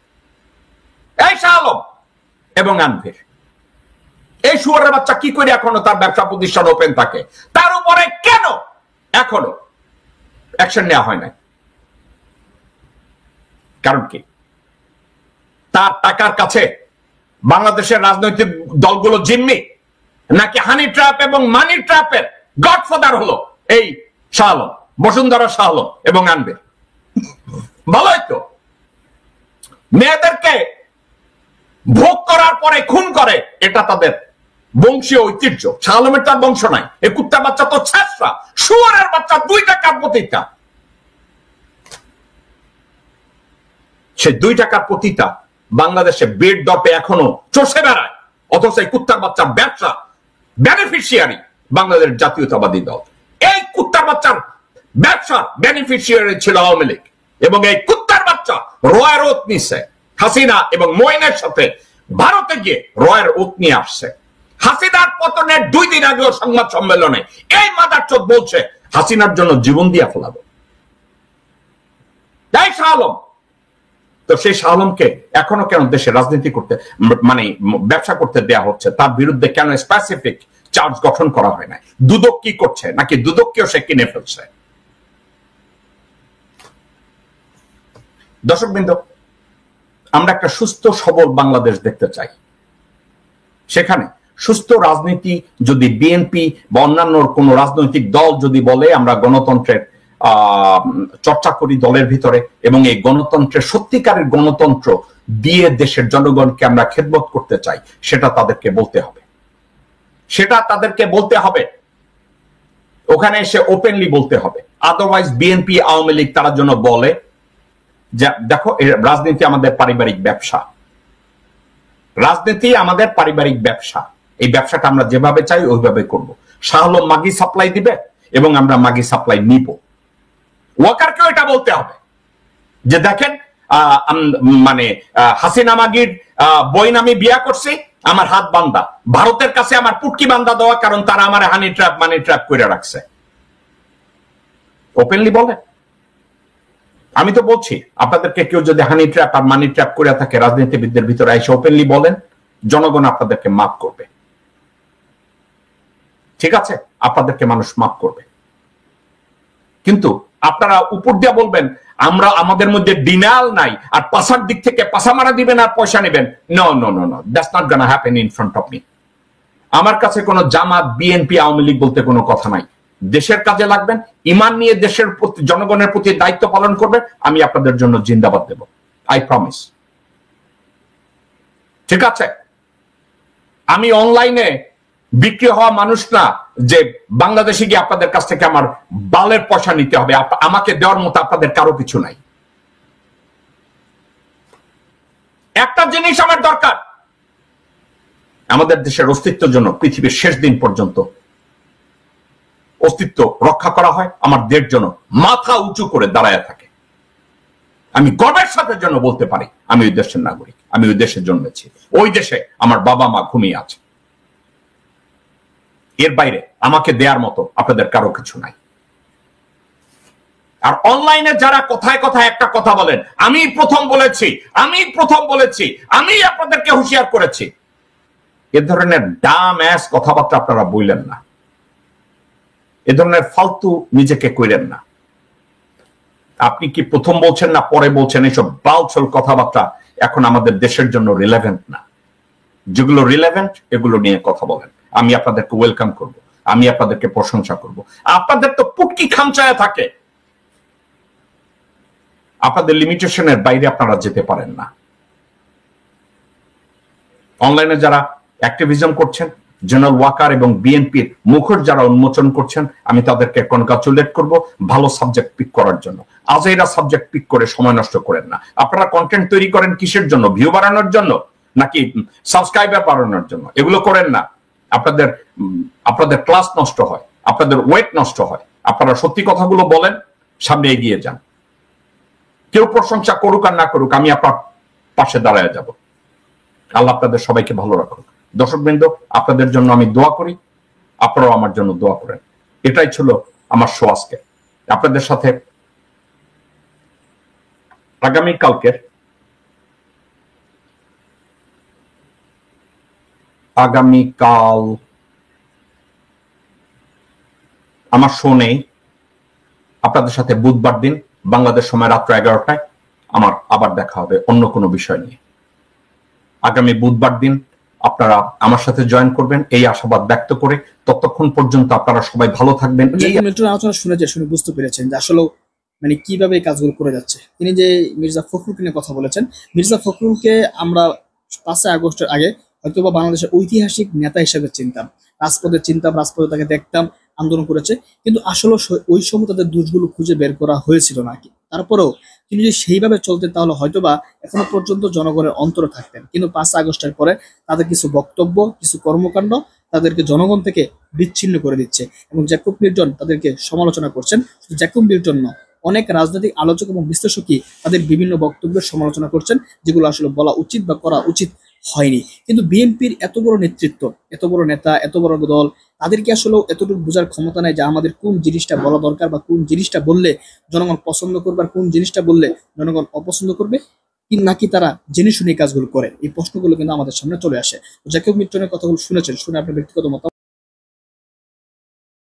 এই শাহ আলম এবং আনভির। এই শুয়ারের বাচ্চা কি করে এখনো তার ব্যবসা প্রতিষ্ঠান ওপেন থাকে? তার উপরে কেন এখনো অ্যাকশন নেওয়া হয় না? কারণ কি? তার টাকার কাছে বাংলাদেশের রাজনৈতিক দলগুলো জিম্মি, নাকি হানি ট্র্যাপ এবং মানি ট্র্যাপের গডফাদার হলো এই শাহ আলম, বসুন্ধরা শাহ আলম এবং আনবির? ভালোই তো, মেয়েদেরকে ভোগ করার পরে খুন করে, এটা তাদের বংশীয় ঐতিহ্য। শাহ আলমের তার বংশ নাই। এই কুত্তার বাচ্চা তো ছেঁচড়া, শুয়ারের বাচ্চা 2 টাকার প্রতিটা। সে 2 টাকার প্রতিটা বাংলাদেশে বেড দপে এখনো চষে বেড়ায়, অথচ এই কুত্তার বাচ্চার ব্যবসা বেনিফিশিয়ারি বাংলাদেশ জাতীয়তাবাদী দল। এই কুত্তার বাচ্চার ব্যবসা বেনিফিশিয়ারি ছিল আওয়ামী লীগ, এবং এই কুত্তার বাচ্চা রয়ের ওত নিছে হাসিনা এবং মইনের সাথে ভারতে গিয়ে রয়ের ওত নিয়ে আসছে। হাসিনার পতনের 2 দিন আগেও সংবাদ সম্মেলনে এই মাদারচোদ বলছে হাসিনার জন্য জীবন দিয়া ফেলাবো। তাই শাহ আলম। তো সেই শাহ আলমকে এখনো কেন দেশে রাজনীতি করতে মানে ব্যবসা করতে দেয়া হচ্ছে? তার বিরুদ্ধে কেন স্পেসিফিক চার্জ গঠন করা হয় না? দুদক কি করছে? নাকি দুদককেও সে কিনে ফেলছে? দর্শকবৃন্দ, আমরা একটা সুস্থ সবল বাংলাদেশ দেখতে চাই। সেখানে সুস্থ রাজনীতি যদি বিএনপি বা অন্যান্য কোন রাজনৈতিক দল যদি বলে আমরা গণতন্ত্রের চর্চা করি দলের ভিতরে, এবং এই গণতন্ত্রের সত্যিকারের গণতন্ত্র দিয়ে দেশের জনগণকে আমরা খেদমত করতে চাই, সেটা তাদেরকে বলতে হবে। সেটা তাদেরকে বলতে হবে, ওখানে এসে ওপেনলি বলতে হবে। আদারওয়াইজ বিএনপি আওয়ামী লীগ তারা জন্য বলে যে দেখো রাজনীতি আমাদের পারিবারিক ব্যবসা, রাজনীতি আমাদের পারিবারিক ব্যবসা, এই ব্যবসাটা আমরা যেভাবে চাই ওইভাবে করব। শাহ আলম মাগি সাপ্লাই দিবে এবং আমরা মাগি সাপ্লাই নিব। ওয়াকারকেও এটা বলতে হবে যে দেখেন মানে হাসিনা মাগির বইন আমি বিয়া করছি, আমার হাত বান্ধা, ভারতের কাছে আমার পুটকি বান্ধা দেওয়া, কারণ তারা আমার হানি ট্র্যাপ মানি ট্র্যাপ করে রাখছে। ওপেনলি বলে। আমি তো বলছি আপনাদেরকে কেউ যদি হানি ট্র্যাপ আর মানি ট্র্যাপ করে থাকে রাজনীতিবিদদের ভিতরে এসে ওপেনলি বলেন, জনগণ আপনাদেরকে মাফ করবে। ঠিক আছে, আপনাদেরকে মানুষ মাফ করবে। কিন্তু আপনারা উপর দিয়ে বলবেন আমরা আমাদের মধ্যে ডিনাল নাই, আর পাশার দিক থেকে পাশা মারা দিবেন আর পয়সা নেবেন। No no no no, that's not gonna happen in front of me. আমার কাছে কোনো জামাত বিএনপি আওয়ামী লীগ বলতে কোনো কথা নাই। দেশের কাজে লাগবেন, ইমান নিয়ে দেশের প্রতি জনগণের প্রতি দায়িত্ব পালন করবেন, আমি আপনাদের জন্য জিন্দাবাদ দেব, আই প্রমিস। ঠিক আছে, আমি অনলাইনে বিক্রি হওয়া মানুষ না যে বাংলাদেশে গিয়ে আপনাদের কাছ থেকে আমার বালের পয়সা নিতে হবে। আমাকে দেওয়ার মতো আপনাদের কারো কিছু নাই। একটা জিনিস আমার দরকার, আমাদের দেশের অস্তিত্বের জন্য পৃথিবীর শেষ দিন পর্যন্ত অস্তিত্ব রক্ষা করা হয়, আমার দেশ যেন মাথা উঁচু করে দাঁড়ায় থাকে। আমি গর্বের সাথে যেন বলতে পারি আমি ওই দেশের নাগরিক, আমি ওই দেশে জন্মেছি, ওই দেশে আমার বাবা মা ঘুমিয়ে আছে। এর বাইরে আমাকে দেওয়ার মতো আপনাদের কারো কিছু নাই। আর অনলাইনে যারা কথায় কথায় একটা কথা বলেন, আমি প্রথম বলেছি, আমি প্রথম বলেছি, আমি আপনাদেরকে হুঁশিয়ার করেছি, এ ধরনের ডাম অ্যাস কথাবার্তা আপনারা বললেন না, এ ধরনের ফালতু নিজেকে কইলেন না। আপনি কি প্রথম বলছেন না পরে বলছেন? এইসব বালছল কথাবার্তা এখন আমাদের দেশের জন্য রিলেভেন্ট না। যেগুলো রিলেভেন্ট এগুলো নিয়ে কথা বলেন, আমি আপনাদেরকে ওয়েলকাম করব, আমি আপনাদেরকে প্রশংসা করব। আপনাদের তো পুটকি খামচায় থাকে, আপনাদের লিমিটেশনের বাইরে আপনারা যেতে পারেন না। অনলাইনে যারা অ্যাক্টিভিজম করছেন, জেনারেল ওয়াকার এবং বিএনপির মুখোশ যারা উন্মোচন করছেন, আমি তাদেরকে কনগ্রাচুলেট করব ভালো সাবজেক্ট পিক করার জন্য। আজেরা সাবজেক্ট পিক করে সময় নষ্ট করেন না। আপনারা কন্টেন্ট তৈরি করেন কিসের জন্য? ভিউ বাড়ানোর জন্য নাকি সাবস্ক্রাইবার বাড়ানোর জন্য? এগুলো করেন না, আপনাদের ক্লাস নষ্ট হয়, আপনাদের ওয়েট নষ্ট হয়। আপনারা সত্যি কথাগুলো বলেন, সামনে এগিয়ে যান। কেউ প্রশংসা করুক আর না করুক, আমি আপনার পাশে দাঁড়ায় যাব। আল্লাহ আপনাদের সবাইকে ভালো রাখুন। দর্শকবৃন্দ, আপনাদের জন্য আমি দোয়া করি, আপনারাও আমার জন্য দোয়া করেন। এটাই ছিল আমার শো আজকে। আপনাদের সাথে আগামীকাল আমার শো নেই। আপনাদের সাথে বুধবার দিন বাংলাদেশ সময় রাত্র 11টায় আমার আবার দেখা হবে অন্য কোনো বিষয় নিয়ে। আগামী বুধবার দিন আপনারা আমার সাথে জয়েন করবেন এই আশাবাদ ব্যক্ত করে, ততক্ষণ পর্যন্ত আপনারা সবাই ভালো থাকবেন। আলোচনা শুনে বুঝতে পেরেছেন যে আসলে মানে কিভাবে এই কাজগুলো করে যাচ্ছে। তিনি যে মির্জা ফখরুলকে নিয়ে কথা বলেছেন, মির্জা ফখরুলকে আমরা 5 আগস্টের আগে হয়তোবা বাংলাদেশের ঐতিহাসিক নেতা হিসেবে চিনতাম, রাজপথে তাকে দেখতাম, আন্দোলন করেছে, কিন্তু আসলে ওই সময় তাদের দোষগুলো খুঁজে বের করা হয়েছিল নাকি। তারপরেও তিনি যদি সেইভাবে চলতেন তাহলে হয়তোবা এখনো পর্যন্ত জনগণের অন্তরে থাকতেন। কিন্তু 5 আগস্টের পরে তাদের কিছু বক্তব্য, কিছু কর্মকাণ্ড তাদেরকে জনগণ থেকে বিচ্ছিন্ন করে দিচ্ছে এবং জ্যাকব মিল্টন তাদেরকে সমালোচনা করছেন। শুধু জ্যাকব মিল্টন নয়, অনেক রাজনৈতিক আলোচক এবং বিশ্লেষকই তাদের বিভিন্ন বক্তব্যের সমালোচনা করছেন, যেগুলো আসলে বলা উচিত বা করা উচিত হয়নি। কিন্তু বিএনপির এত বড় নেতৃত্ব, এত বড় নেতা, এত বড় দল, তাদেরকে আসলে এতটুকু বোঝার ক্ষমতা নাই যে আমাদের কোন জিনিসটা বলা দরকার বা কোন জিনিসটা বললে জনগণ পছন্দ করবে আর কোন জিনিসটা বললে জনগণ অপছন্দ করবে, কি নাকি তারা জেনে শুনে কাজগুলো করে। এই প্রশ্নগুলো কিন্তু আমাদের সামনে চলে আসে। জাকির মিত্রের কথাগুলো শুনেছেন, শুনে আপনার ব্যক্তিগত মতামত